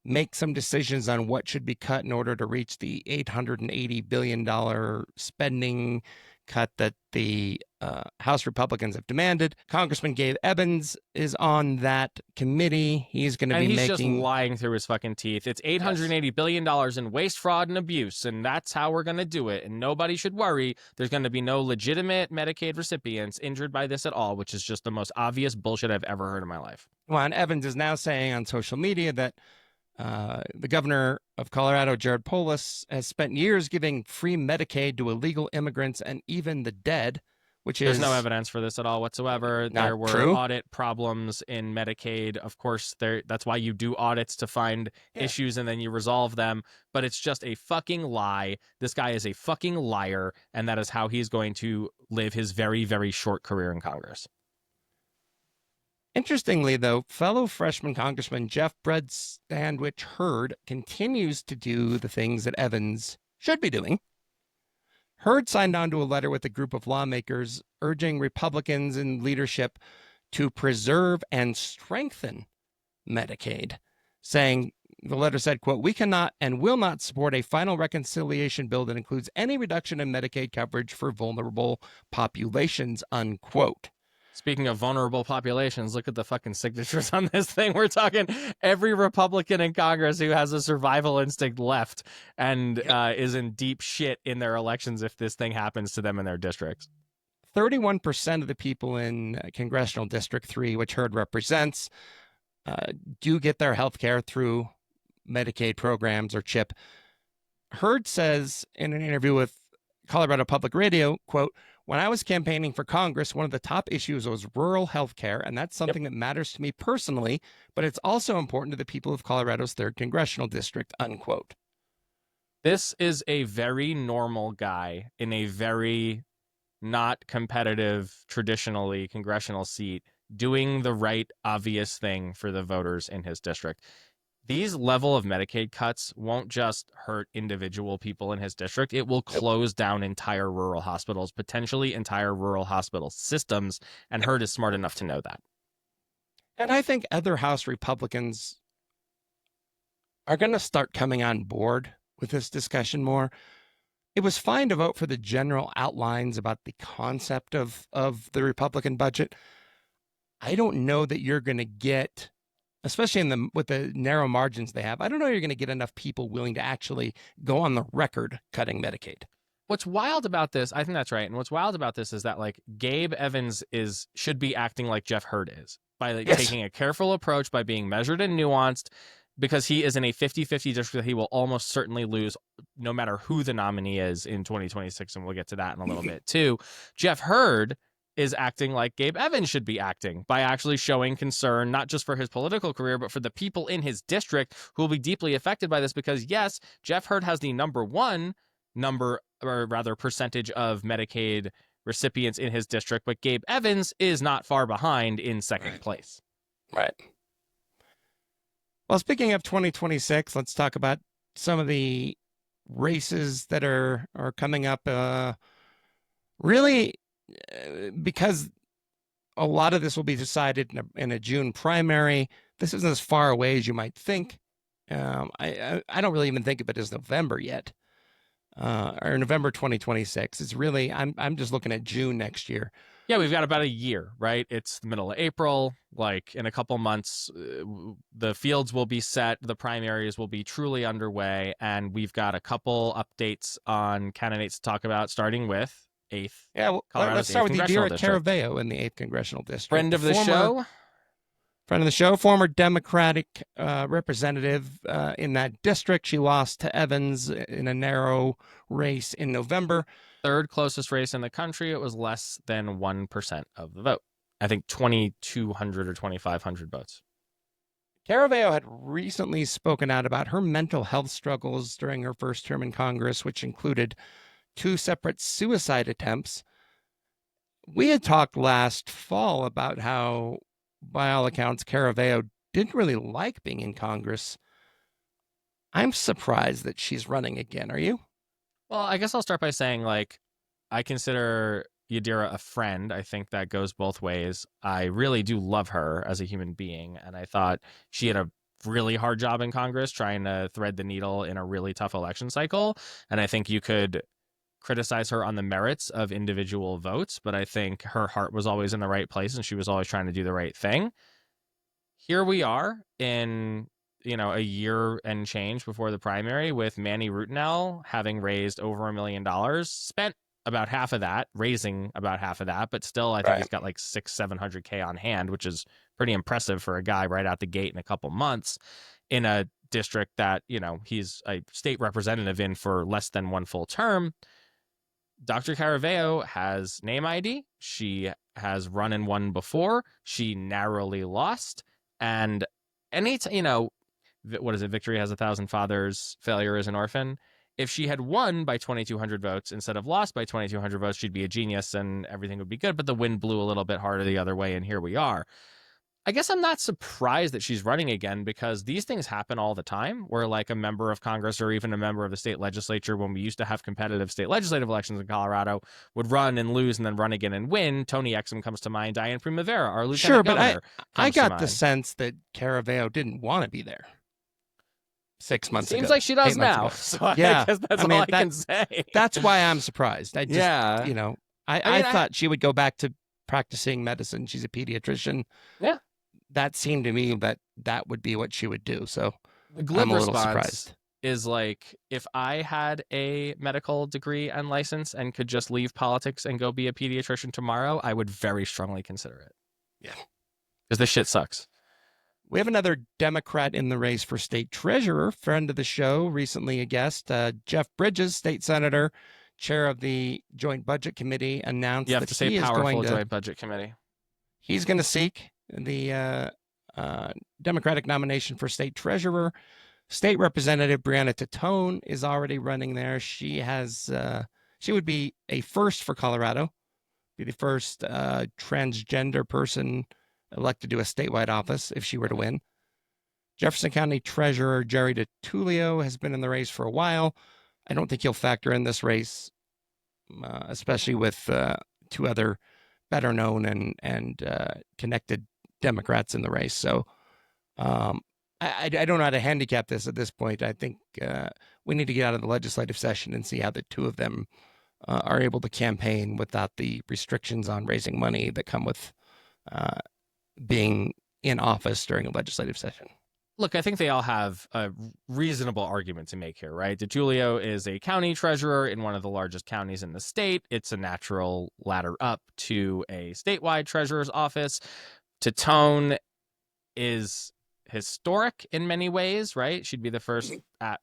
make some decisions on what should be cut in order to reach the $880 billion spending cut that the House Republicans have demanded. Congressman Gabe Evans is on that committee. He's going to be he's making... just lying through his fucking teeth. It's $880 billion in waste, fraud, and abuse, and that's how we're going to do it. And nobody should worry. There's going to be no legitimate Medicaid recipients injured by this at all, which is just the most obvious bullshit I've ever heard in my life. Well, and Evans is now saying on social media that the governor of Colorado, Jared Polis, has spent years giving free Medicaid to illegal immigrants and even the dead, which is... There's no evidence for this at all whatsoever. Not There were true. audit problems in Medicaid. Of course, that's why you do audits, to find issues and then you resolve them. But it's just a fucking lie. This guy is a fucking liar, and that is how he's going to live his very, very short career in Congress. Interestingly, though, fellow freshman Congressman Jeff Bread Sandwich Hurd continues to do the things that Evans should be doing. Hurd signed on to a letter with a group of lawmakers urging Republicans in leadership to preserve and strengthen Medicaid, saying, the letter said, quote, "We cannot and will not support a final reconciliation bill that includes any reduction in Medicaid coverage for vulnerable populations," unquote. Speaking of vulnerable populations, look at the fucking signatures on this thing. We're talking every Republican in Congress who has a survival instinct left and is in deep shit in their elections if this thing happens to them in their districts. 31% of the people in Congressional District 3, which Hurd represents, do get their health care through Medicaid programs or CHIP. Hurd says in an interview with Colorado Public Radio, quote, "When I was campaigning for Congress, one of the top issues was rural health care, and that's something that matters to me personally, but it's also important to the people of Colorado's 3rd Congressional District," unquote. This is a very normal guy in a very not competitive, traditionally congressional seat, doing the right, obvious thing for the voters in his district. These level of Medicaid cuts won't just hurt individual people in his district. It will close down entire rural hospitals, potentially entire rural hospital systems, and Hurd is smart enough to know that. And I think other House Republicans are going to start coming on board with this discussion more. It was fine to vote for the general outlines about the concept of the Republican budget. I don't know that you're going to get, especially with the narrow margins they have, I don't know you're going to get enough people willing to actually go on the record cutting Medicaid. What's wild about this, I think that's right. And what's wild about this is that like Gabe Evans should be acting like Jeff Hurd is by taking a careful approach, by being measured and nuanced, because he is in a 50-50 district that he will almost certainly lose no matter who the nominee is in 2026. And we'll get to that in a little bit too. Jeff Hurd is acting like Gabe Evans should be acting by actually showing concern, not just for his political career, but for the people in his district who will be deeply affected by this. Because yes, Jeff Hurd has the percentage of Medicaid recipients in his district, but Gabe Evans is not far behind in second place. Right. Well, speaking of 2026, let's talk about some of the races that are coming up. Really, because a lot of this will be decided in a June primary. This isn't as far away as you might think. I don't really even think of it as November yet, or November 2026. It's really, I'm just looking at June next year. Yeah, we've got about a year, right? It's the middle of April. Like in a couple months, the fields will be set. The primaries will be truly underway. And we've got a couple updates on candidates to talk about, starting with 8th. Yeah, well, let's start with Yadira Caraveo in the 8th Congressional District. Friend of the show. Friend of the show, former Democratic representative in that district. She lost to Evans in a narrow race in November. Third closest race in the country. It was less than 1% of the vote. I think 2,200 or 2,500 votes. Caraveo had recently spoken out about her mental health struggles during her first term in Congress, which included 2 separate suicide attempts. We had talked last fall about how, by all accounts, Caraveo didn't really like being in Congress. I'm surprised that she's running again. Are you? Well, I guess I'll start by saying, like, I consider Yadira a friend. I think that goes both ways. I really do love her as a human being, and I thought she had a really hard job in Congress trying to thread the needle in a really tough election cycle, and I think you could criticize her on the merits of individual votes, but I think her heart was always in the right place, and she was always trying to do the right thing. Here we are in a year and change before the primary, with Manny Rutinel having raised over $1 million, spent about half of that, raising about half of that, but still I think he's got like $600,000-700,000 on hand, which is pretty impressive for a guy right out the gate in a couple months in a district that, he's a state representative in for less than 1 full term. Dr. Caraveo has name ID. She has run and won before. She narrowly lost. And what is it? Victory has 1,000 fathers. Failure is an orphan. If she had won by 2,200 votes instead of lost by 2,200 votes, she'd be a genius and everything would be good. But the wind blew a little bit harder the other way, and here we are. I guess I'm not surprised that she's running again, because these things happen all the time, where like a member of Congress or even a member of the state legislature, when we used to have competitive state legislative elections in Colorado, would run and lose and then run again and win. Tony Exum comes to mind. Diane Primavera, our lieutenant governor, I got the sense that Caraveo didn't want to be there 6 months ago. Seems like she does now. So I guess that's all I can say. That's why I'm surprised. I thought she would go back to practicing medicine. She's a pediatrician. Yeah. That seemed to me that would be what she would do. So the glib I'm a little response surprised. Is like, if I had a medical degree and license and could just leave politics and go be a pediatrician tomorrow, I would very strongly consider it. Yeah. Because this shit sucks. We have another Democrat in the race for state treasurer, friend of the show, recently a guest, Jeff Bridges, state senator, chair of the Joint Budget Committee, announced You have that to say he is powerful going to Joint Budget Committee. he's going to seek the Democratic nomination for state treasurer. State Representative Brianna Titone is already running there. She would be a first for Colorado, be the first transgender person elected to a statewide office if she were to win. Jefferson County Treasurer Jerry DiTullio has been in the race for a while. I don't think he'll factor in this race, especially with two other better known and connected Democrats in the race. So I don't know how to handicap this at this point. I think we need to get out of the legislative session and see how the two of them are able to campaign without the restrictions on raising money that come with being in office during a legislative session. Look, I think they all have a reasonable argument to make here, right? DiTullio is a county treasurer in one of the largest counties in the state. It's a natural ladder up to a statewide treasurer's office. Titone is historic in many ways, right? She'd be the first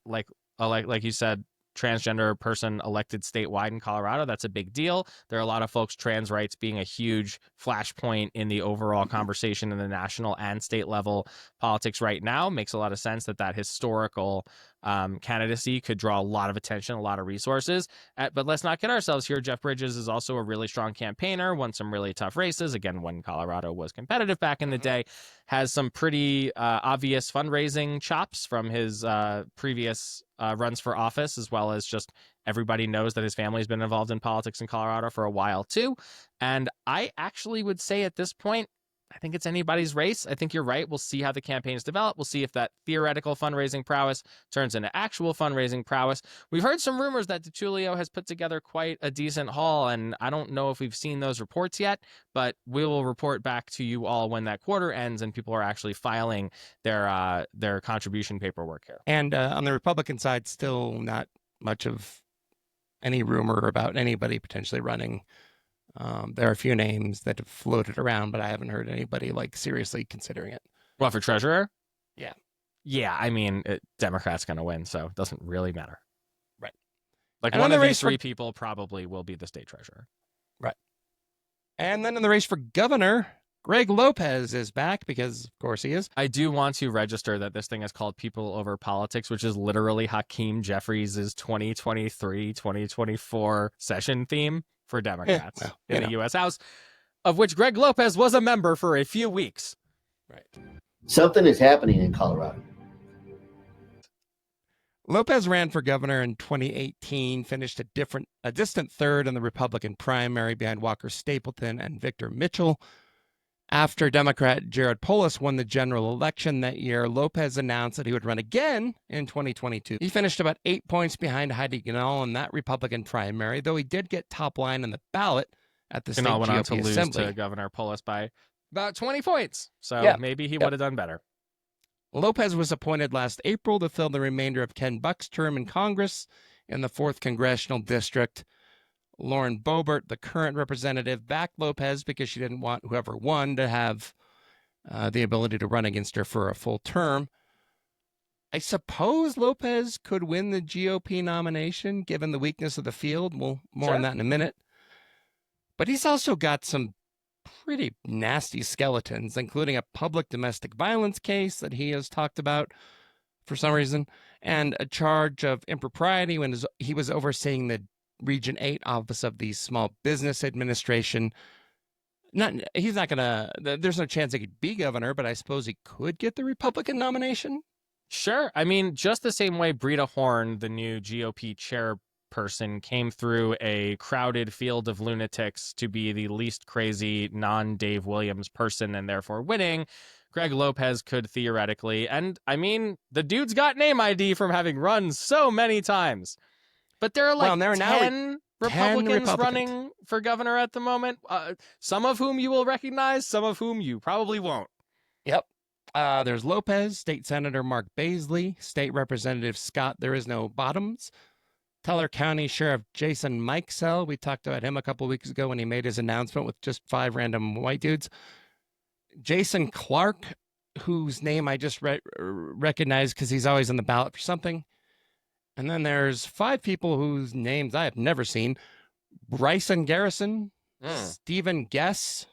like you said, transgender person elected statewide in Colorado. That's a big deal. There are a lot of folks, trans rights being a huge flashpoint in the overall conversation in the national and state level politics right now. Makes a lot of sense that historical candidacy could draw a lot of attention, a lot of resources. But let's not kid ourselves here. Jeff Bridges is also a really strong campaigner, won some really tough races. Again, when Colorado was competitive back in the day, has some pretty obvious fundraising chops from his previous runs for office, as well as just everybody knows that his family's been involved in politics in Colorado for a while too. And I actually would say at this point, I think it's anybody's race. I think you're right. We'll see how the campaigns develop. We'll see if that theoretical fundraising prowess turns into actual fundraising prowess. We've heard some rumors that DiTullio has put together quite a decent haul, and I don't know if we've seen those reports yet, but we will report back to you all when that quarter ends and people are actually filing their contribution paperwork here. And on the Republican side, still not much of any rumor about anybody potentially running. There are a few names that have floated around, but I haven't heard anybody seriously considering it. Well, for treasurer? Yeah. Yeah, I mean, Democrat's going to win, so it doesn't really matter. Right. Like, and one of these three people probably will be the state treasurer. Right. And then in the race for governor, Greg Lopez is back because, of course, he is. I do want to register that this thing is called People Over Politics, which is literally Hakeem Jeffries' 2023-2024 session theme for Democrats in the U.S. House, of which Greg Lopez was a member for a few weeks. Right. Something is happening in Colorado. Lopez ran for governor in 2018, finished a distant third in the Republican primary behind Walker Stapleton and Victor Mitchell. After Democrat Jared Polis won the general election that year, Lopez announced that he would run again in 2022. He finished about 8 points behind Heidi Ganahl in that Republican primary, though he did get top line in the ballot at the state GOP went on to lose Assembly. to Governor Polis by about 20 points, so maybe he would have done better. Lopez was appointed last April to fill the remainder of Ken Buck's term in Congress in the 4th Congressional District. Lauren Boebert, the current representative, backed Lopez because she didn't want whoever won to have the ability to run against her for a full term. I suppose Lopez could win the GOP nomination, given the weakness of the field. More on that in a minute. But he's also got some pretty nasty skeletons, including a public domestic violence case that he has talked about for some reason, and a charge of impropriety when he was overseeing the Region 8 Office of the Small Business Administration. He's not going to, there's no chance he could be governor, but I suppose he could get the Republican nomination. Sure. I mean, just the same way Brita Horn, the new GOP chairperson, came through a crowded field of lunatics to be the least crazy non-Dave Williams person and therefore winning, Greg Lopez could theoretically. And I mean, the dude's got name ID from having run so many times. But there are 10 Republicans running for governor at the moment, some of whom you will recognize, some of whom you probably won't. Yep. There's Lopez, State Senator Mark Baisley, State Representative Scott There Is No Bottoms, Teller County Sheriff Jason Mikesell. We talked about him a couple weeks ago when he made his announcement with just 5 random white dudes. Jason Clark, whose name I just recognize because he's always on the ballot for something. And then there's 5 people whose names I have never seen. Bryson Garrison, Stephen Guess,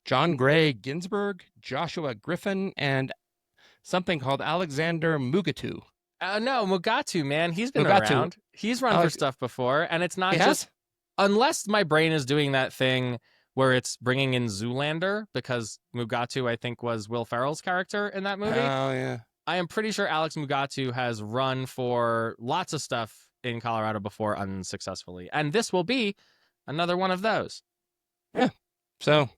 John Gray Ginsburg, Joshua Griffin, and something called Alexander Mugatu. No, Mugatu, man. He's been Mugatu. around. He's run for stuff before. And it's not He just, has? unless my brain is doing that thing where it's bringing in Zoolander, because Mugatu, I think, was Will Ferrell's character in that movie. Oh, yeah. I am pretty sure Alex Mugatu has run for lots of stuff in Colorado before unsuccessfully. And this will be another one of those. Yeah. So,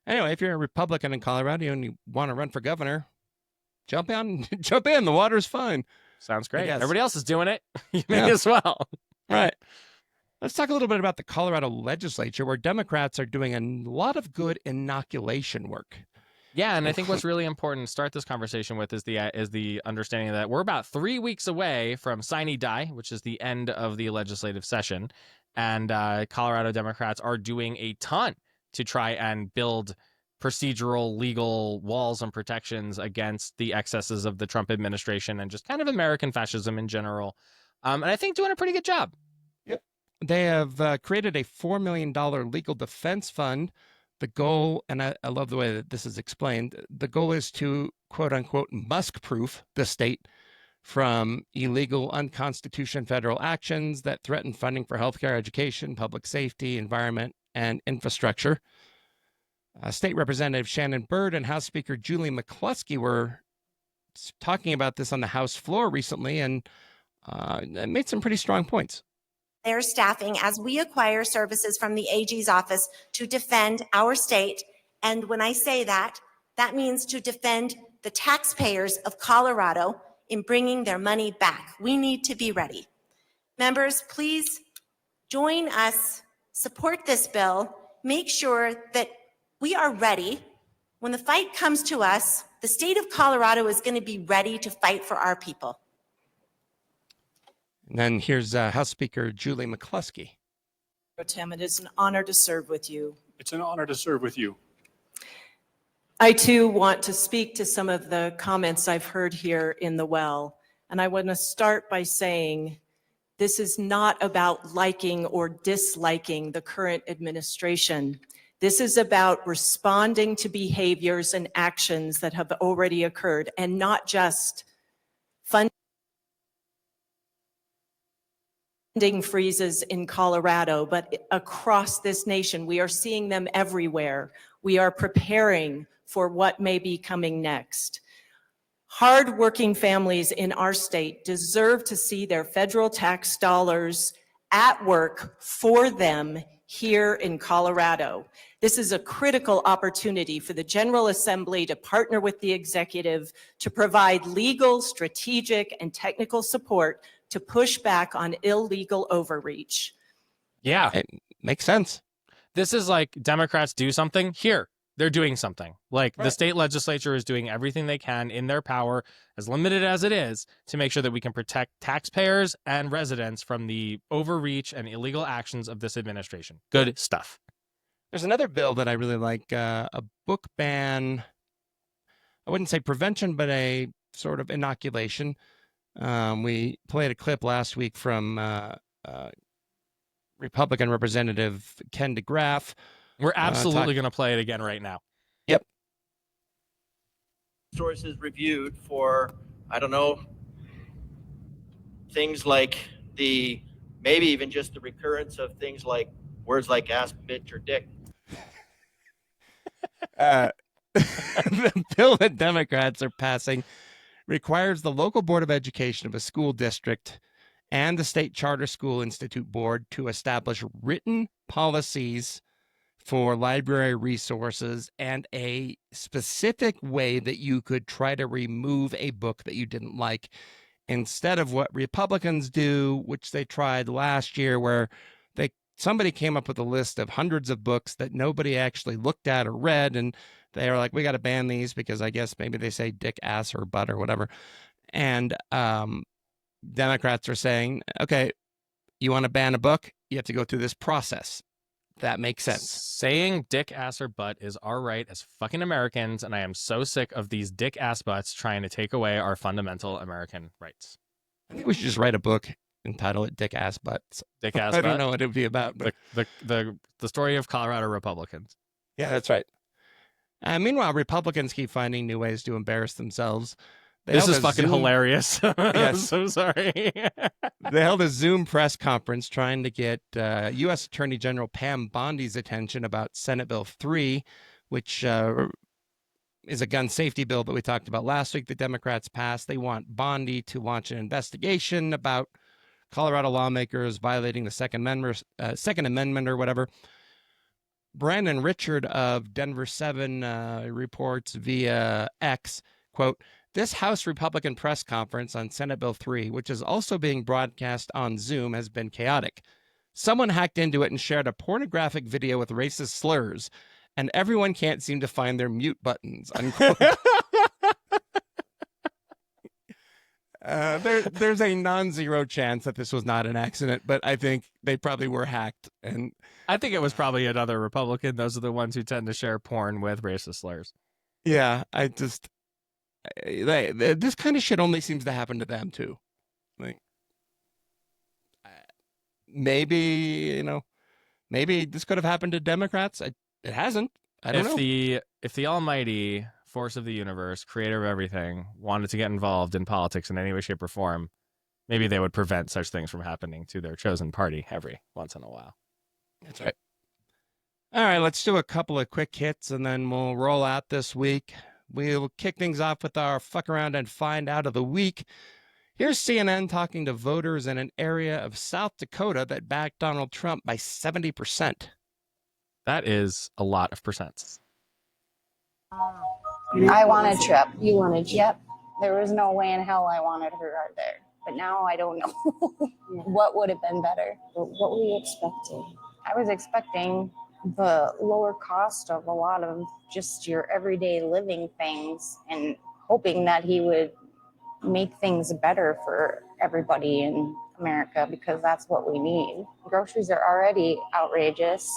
anyway, if you're a Republican in Colorado and you want to run for governor, jump in. Jump in. The water's fine. Sounds great. Yes. Everybody else is doing it. You may Yeah. as well. Right. Let's talk a little bit about the Colorado legislature, where Democrats are doing a lot of good inoculation work. Yeah, and I think what's really important to start this conversation with is the understanding that we're about 3 weeks away from sine die, which is the end of the legislative session, and Colorado Democrats are doing a ton to try and build procedural legal walls and protections against the excesses of the Trump administration and just kind of American fascism in general. And I think doing a pretty good job. They have created a $4 million legal defense fund. The goal, and I love the way that this is explained, the goal is to, quote unquote, Musk-proof the state from illegal, unconstitutional federal actions that threaten funding for healthcare, education, public safety, environment, and infrastructure. State Representative Shannon Byrd and House Speaker Julie McCluskey were talking about this on the House floor recently and made some pretty strong points. Their staffing as we acquire services from the AG's office to defend our state. And when I say that, that means to defend the taxpayers of Colorado in bringing their money back. We need to be ready. Members, please join us, support this bill, make sure that we are ready. When the fight comes to us, the state of Colorado is going to be ready to fight for our people. And then here's House Speaker Julie McCluskey. Tim, it is an honor to serve with you. It's an honor to serve with you. I too want to speak to some of the comments I've heard here in the well. And I want to start by saying this is not about liking or disliking the current administration. This is about responding to behaviors and actions that have already occurred and not just funding freezes in Colorado, but across this nation. We are seeing them everywhere. We are preparing for what may be coming next. Hardworking families in our state deserve to see their federal tax dollars at work for them here in Colorado. This is a critical opportunity for the General Assembly to partner with the executive to provide legal, strategic, and technical support to push back on illegal overreach. Yeah. It makes sense. This is like Democrats do something here. They're doing something. Like Right. the state legislature is doing everything they can in their power, as limited as it is, to make sure that we can protect taxpayers and residents from the overreach and illegal actions of this administration. Good stuff. There's another bill that I really like, a book ban. I wouldn't say prevention, but a sort of inoculation. We played a clip last week from Republican Representative Ken DeGraff. We're absolutely going to play it again right now. Yep. Sources reviewed for, I don't know, things like maybe even just the recurrence of things like words like ass, bitch, or dick. The bill that Democrats are passing requires the local board of education of a school district and the state charter school institute board to establish written policies for library resources and a specific way that you could try to remove a book that you didn't like, instead of what Republicans do, which they tried last year, where somebody came up with a list of hundreds of books that nobody actually looked at or read, and they were like, we got to ban these because I guess maybe they say dick, ass, or butt or whatever. And Democrats are saying, okay, you want to ban a book? You have to go through this process. that makes sense. Saying dick, ass, or butt is our right as fucking Americans, and I am so sick of these dick ass butts trying to take away our fundamental American rights. I think we should just write a book and title it Dick Ass Butts. Dick ass I butt. don't know what it'd be about. But... The story of Colorado Republicans. Yeah, that's right. Meanwhile, Republicans keep finding new ways to embarrass themselves. This is fucking hilarious. Yes. I'm so sorry. They held a Zoom press conference trying to get U.S. Attorney General Pam Bondi's attention about Senate Bill 3, which is a gun safety bill that we talked about last week. The Democrats passed. They want Bondi to launch an investigation about Colorado lawmakers violating the Second Amendment or whatever. Brandon Richard of Denver 7 reports via X, quote, "This House Republican press conference on Senate Bill 3, which is also being broadcast on Zoom, has been chaotic. Someone hacked into it and shared a pornographic video with racist slurs, and everyone can't seem to find their mute buttons," unquote. There's a non-zero chance that this was not an accident, but I think they probably were hacked. And I think it was probably another Republican. Those are the ones who tend to share porn with racist slurs. Yeah, this kind of shit only seems to happen to them too. Like, maybe this could have happened to Democrats. It hasn't. I don't know. If the almighty force of the universe, creator of everything, wanted to get involved in politics in any way, shape, or form, maybe they would prevent such things from happening to their chosen party every once in a while. That's right. All right, let's do a couple of quick hits and then we'll roll out this week. We'll kick things off with our fuck around and find out of the week. Here's CNN talking to voters in an area of South Dakota that backed Donald Trump by 70%. That is a lot of percents. I wanted Trump. You wanted Trump. Yep. There was no way in hell I wanted her out there. But now I don't know what would have been better. What were you expecting? I was expecting the lower cost of a lot of just your everyday living things and hoping that he would make things better for everybody in America, because that's what we need. Groceries are already outrageous.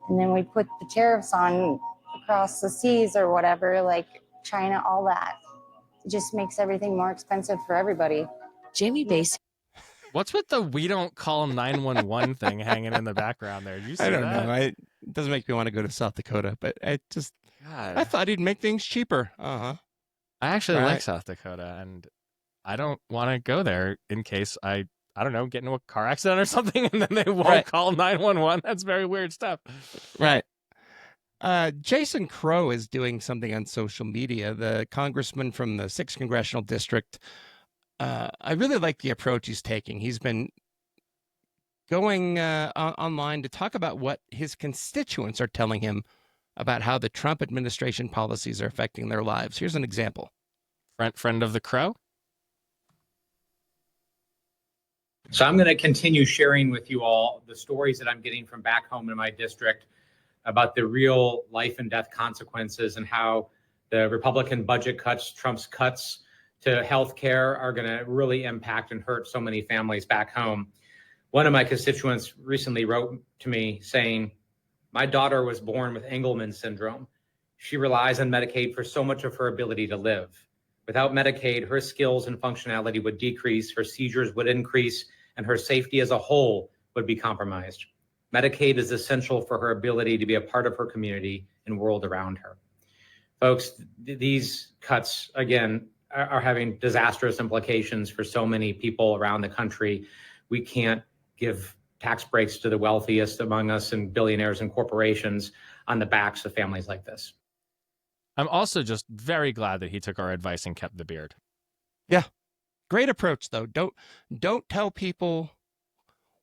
And then we put the tariffs on across the seas or whatever, like China, all that. It just makes everything more expensive for everybody. Jamie Bass. What's with the "we don't call 911" thing hanging in the background there? Did you see I don't that? know. It doesn't make me want to go to South Dakota, but I thought he'd make things cheaper. I actually like South Dakota, and I don't want to go there in case I don't know, get into a car accident or something, and then they won't call 911. That's very weird stuff. Right. Jason Crow is doing something on social media. The congressman from the 6th Congressional District. I really like the approach he's taking. He's been going online to talk about what his constituents are telling him about how the Trump administration policies are affecting their lives. Here's an example. Friend of the Crow? So I'm going to continue sharing with you all the stories that I'm getting from back home in my district about the real life and death consequences and how the Republican budget cuts, Trump's cuts to health care, are going to really impact and hurt so many families back home. One of my constituents recently wrote to me saying, "My daughter was born with Engelmann syndrome. She relies on Medicaid for so much of her ability to live. Without Medicaid, her skills and functionality would decrease, her seizures would increase, and her safety as a whole would be compromised. Medicaid is essential for her ability to be a part of her community and world around her." Folks, these cuts, again, are having disastrous implications for so many people around the country. We can't give tax breaks to the wealthiest among us and billionaires and corporations on the backs of families like this. I'm also just very glad that he took our advice and kept the beard. Yeah. Great approach, though. Don't tell people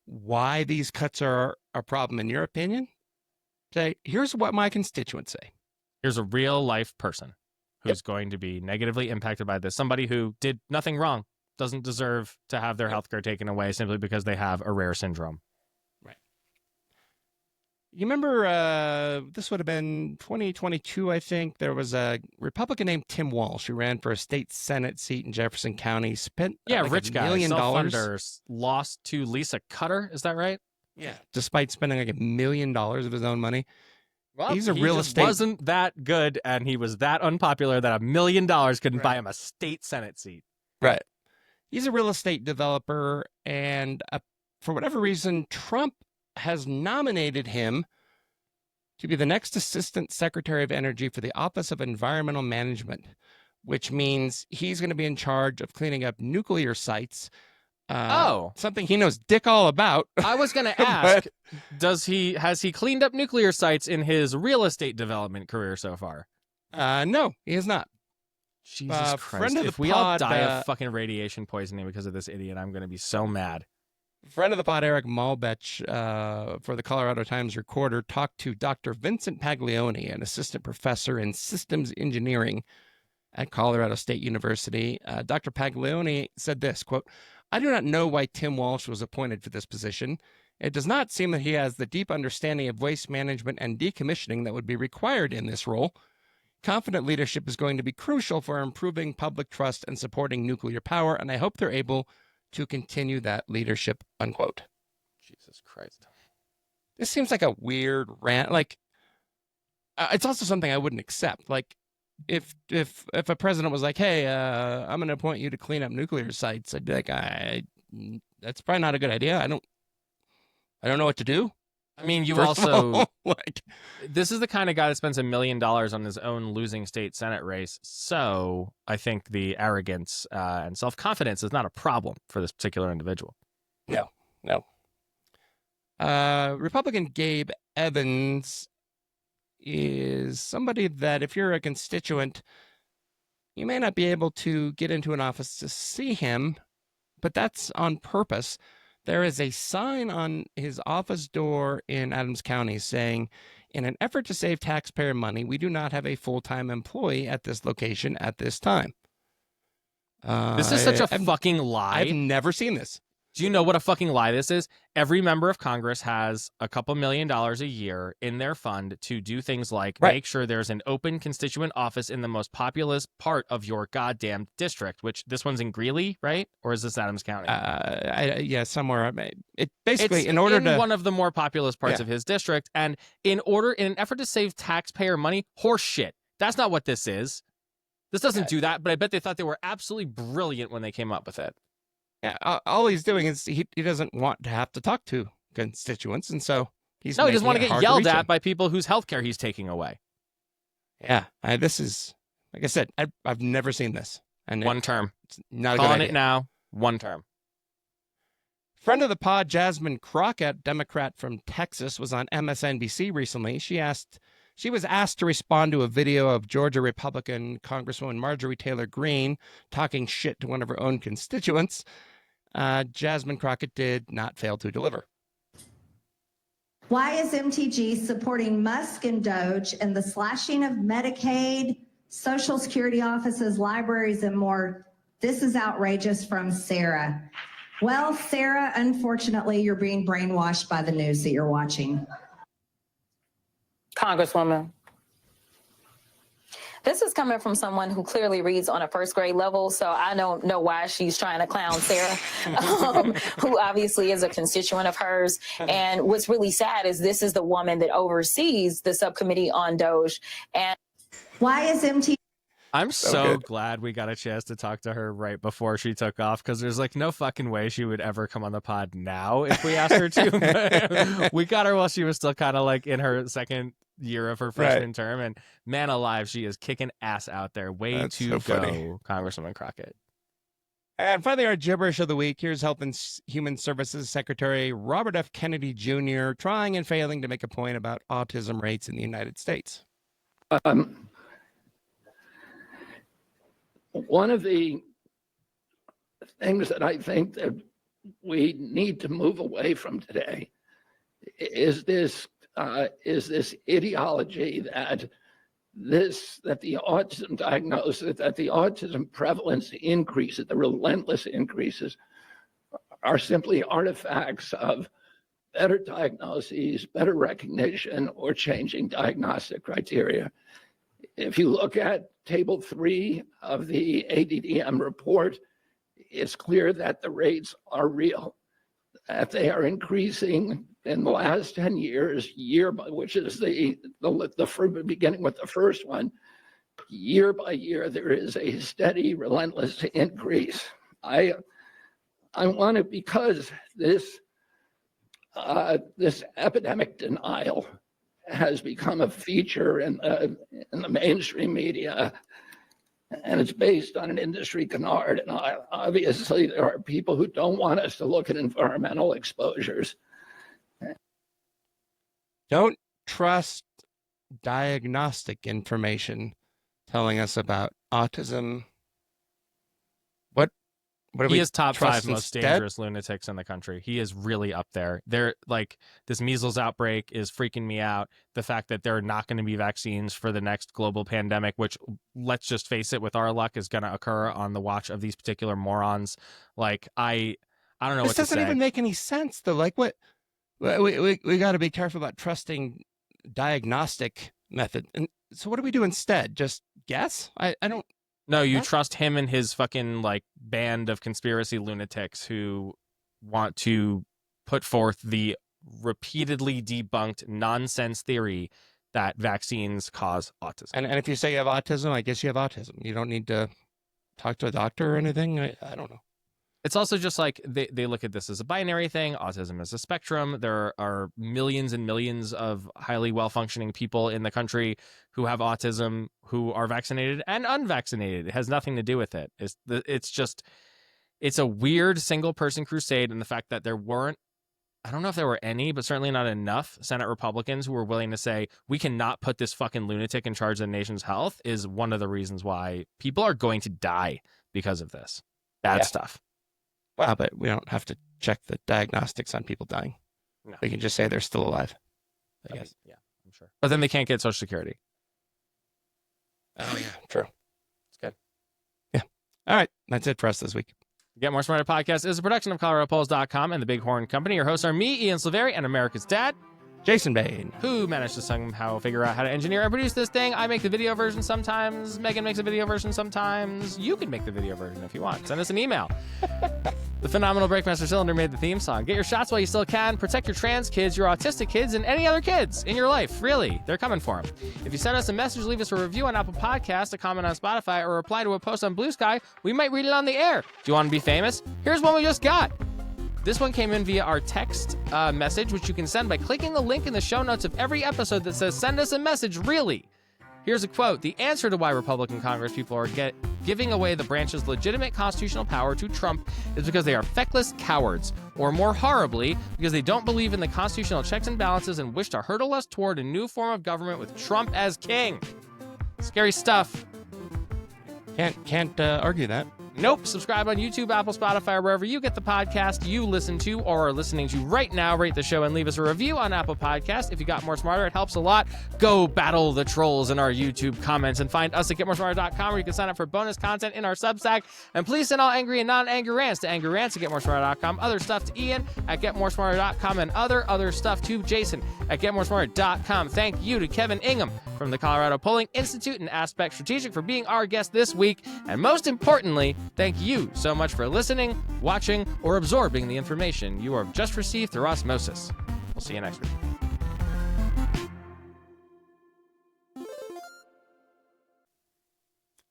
why these cuts are a problem in your opinion. Say, here's what my constituents say. Here's a real life person who's going to be negatively impacted by this. Somebody who did nothing wrong, doesn't deserve to have their health care taken away simply because they have a rare syndrome. Right. You remember, this would have been 2022, I think. There was a Republican named Tim Walsh who ran for a state Senate seat in Jefferson County, spent rich guy, $1 million. Self-funders, lost to Lisa Cutter. Is that right? Yeah, despite spending like $1 million of his own money. Well, He's a he real just estate. wasn't that good, and he was that unpopular that $1 million couldn't buy him a state Senate seat. Right. He's a real estate developer, and for whatever reason, Trump has nominated him to be the next Assistant Secretary of Energy for the Office of Environmental Management, which means he's going to be in charge of cleaning up nuclear sites. Something he knows dick all about. I was going to ask, has he cleaned up nuclear sites in his real estate development career so far? No, he has not. Jesus Christ. If we all die of fucking radiation poisoning because of this idiot, I'm going to be so mad. Friend of the pod, Eric Malbech, for the Colorado Times Recorder, talked to Dr. Vincent Paglione, an assistant professor in systems engineering at Colorado State University. Dr. Paglione said this, quote, "I do not know why Tim Walsh was appointed for this position. It does not seem that he has the deep understanding of waste management and decommissioning that would be required in this role. Confident leadership is going to be crucial for improving public trust and supporting nuclear power, and I hope they're able to continue that leadership," unquote. Jesus Christ. This seems like a weird rant. Like, it's also something I wouldn't accept. Like, if a president was like, "Hey, I'm going to appoint you to clean up nuclear sites," I'd be like, "That's probably not a good idea. I don't know what to do." I mean, you First of also all, like, this is the kind of guy that spends $1 million on his own losing state Senate race. So I think the arrogance and self-confidence is not a problem for this particular individual. No. Republican Gabe Evans is somebody that if you're a constituent, you may not be able to get into an office to see him, but that's on purpose. There is a sign on his office door in Adams County saying, "In an effort to save taxpayer money, we do not have a full-time employee at this location at this time." This is such a fucking lie. I've never seen this. Do you know what a fucking lie this is? Every member of Congress has a couple $1 million a year in their fund to do things like make sure there's an open constituent office in the most populous part of your goddamn district, which this one's in Greeley, right? Or is this Adams County? Yeah, somewhere. It basically, it's in order to one of the more populous parts of his district, and in an effort to save taxpayer money, horse shit. That's not what this is. This doesn't do that, but I bet they thought they were absolutely brilliant when they came up with it. Yeah, all he's doing is he doesn't want to have to talk to constituents, and so he doesn't want to get yelled at by people whose health care he's taking away. Yeah, this is, like I said, I've never seen this. And one term. It's not a good Calling idea. it now. One term. Friend of the pod, Jasmine Crockett, Democrat from Texas, was on MSNBC recently. She was asked to respond to a video of Georgia Republican Congresswoman Marjorie Taylor Greene talking shit to one of her own constituents. Jasmine Crockett did not fail to deliver. Why is MTG supporting Musk and DOGE and the slashing of Medicaid, Social Security offices, libraries, and more? This is outrageous, from Sarah. Well, Sarah, unfortunately, you're being brainwashed by the news that you're watching. Congresswoman, this is coming from someone who clearly reads on a first grade level, so I don't know why she's trying to clown Sarah, who obviously is a constituent of hers. And what's really sad is this is the woman that oversees the subcommittee on DOGE. And why is MT? I'm so glad we got a chance to talk to her right before she took off, because there's like no fucking way she would ever come on the pod now if we asked her to. We got her while she was still kind of like in her second year of her freshman term, and man alive, she is kicking ass out there. Way to go, funny. Congresswoman Crockett. And finally, our gibberish of the week. Here's Health and Human Services Secretary Robert F. Kennedy Jr. trying and failing to make a point about autism rates in the United States. One of the things that I think that we need to move away from today is this ideology that the autism diagnosis, that the autism prevalence increases, the relentless increases, are simply artifacts of better diagnoses, better recognition, or changing diagnostic criteria. If you look at Table 3 of the ADDM report, it's clear that the rates are real, that they are increasing in the last 10 years, which is the beginning with the first one, year by year, there is a steady, relentless increase. I want to, because this epidemic denial has become a feature in the mainstream media, and it's based on an industry canard. And obviously, there are people who don't want us to look at environmental exposures. Don't trust diagnostic information telling us about autism. What do He we is top trust 5 most instead? dangerous lunatics in the country. He is really up there. They're like, this measles outbreak is freaking me out. The fact that there are not going to be vaccines for the next global pandemic, which, let's just face it, with our luck, is going to occur on the watch of these particular morons. Like, I don't know This what to doesn't say. even make any sense, though. Like, what? We got to be careful about trusting diagnostic method. And so, what do we do instead? Just guess? I don't. No, you What? trust him and his fucking like band of conspiracy lunatics who want to put forth the repeatedly debunked nonsense theory that vaccines cause autism. And if you say you have autism, I guess you have autism. You don't need to talk to a doctor or anything. I don't know. It's also just like they look at this as a binary thing. Autism is a spectrum. There are millions and millions of highly well-functioning people in the country who have autism, who are vaccinated and unvaccinated. It has nothing to do with it. It's a weird single-person crusade, and the fact that there weren't, I don't know if there were any, but certainly not enough Senate Republicans who were willing to say, we cannot put this fucking lunatic in charge of the nation's health, is one of the reasons why people are going to die because of this. Bad stuff. Wow, but we don't have to check the diagnostics on people dying. No. We can just say they're still alive, I guess. Yeah, I'm sure. But then they can't get Social Security. Oh, yeah, true. It's good. Yeah. All right. That's it for us this week. Get More Smarter Podcast is a production of ColoradoPolls.com and the Big Horn Company. Your hosts are me, Ian Silveri, and America's Dad, Jason Bain, who managed to somehow figure out how to engineer and produce this thing. I make the video version sometimes. Megan makes a video version sometimes. You can make the video version if you want. Send us an email. The phenomenal Breakmaster Cylinder made the theme song. Get your shots while you still can. Protect your trans kids, your autistic kids, and any other kids in your life. Really, they're coming for them. If you send us a message, leave us a review on Apple Podcasts, a comment on Spotify, or reply to a post on Blue Sky, we might read it on the air. Do you want to be famous? Here's one we just got. This one came in via our text message, which you can send by clicking the link in the show notes of every episode that says, send us a message, really. Here's a quote. The answer to why Republican Congress people are giving away the branch's legitimate constitutional power to Trump is because they are feckless cowards, or more horribly, because they don't believe in the constitutional checks and balances and wish to hurdle us toward a new form of government with Trump as king. Scary stuff. Can't argue that. Nope. Subscribe on YouTube, Apple, Spotify, or wherever you get the podcast you listen to or are listening to right now. Rate the show and leave us a review on Apple Podcasts. If you got More Smarter, it helps a lot. Go battle the trolls in our YouTube comments and find us at getmoresmarter.com, where you can sign up for bonus content in our Substack. And please send all angry and non-angry rants to angryrants at getmoresmarter.com. Other stuff to Ian at getmoresmarter.com, and other stuff to Jason at getmoresmarter.com. Thank you to Kevin Ingham from the Colorado Polling Institute and Aspect Strategic for being our guest this week. And most importantly, thank you so much for listening, watching, or absorbing the information you have just received through osmosis. We'll see you next week.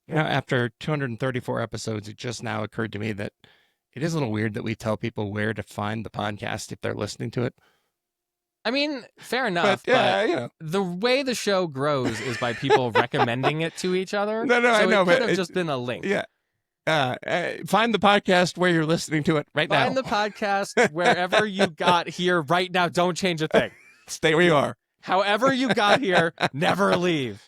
You know, after 234 episodes, it just now occurred to me that it is a little weird that we tell people where to find the podcast if they're listening to it. I mean, fair enough, but you know. The way the show grows is by people recommending it to each other. No, so I know, it but could have just been a link. Yeah. Find the podcast where you're listening to it right now. Find the podcast wherever you got here right now. Don't change a thing. Stay where you are. However you got here, never leave.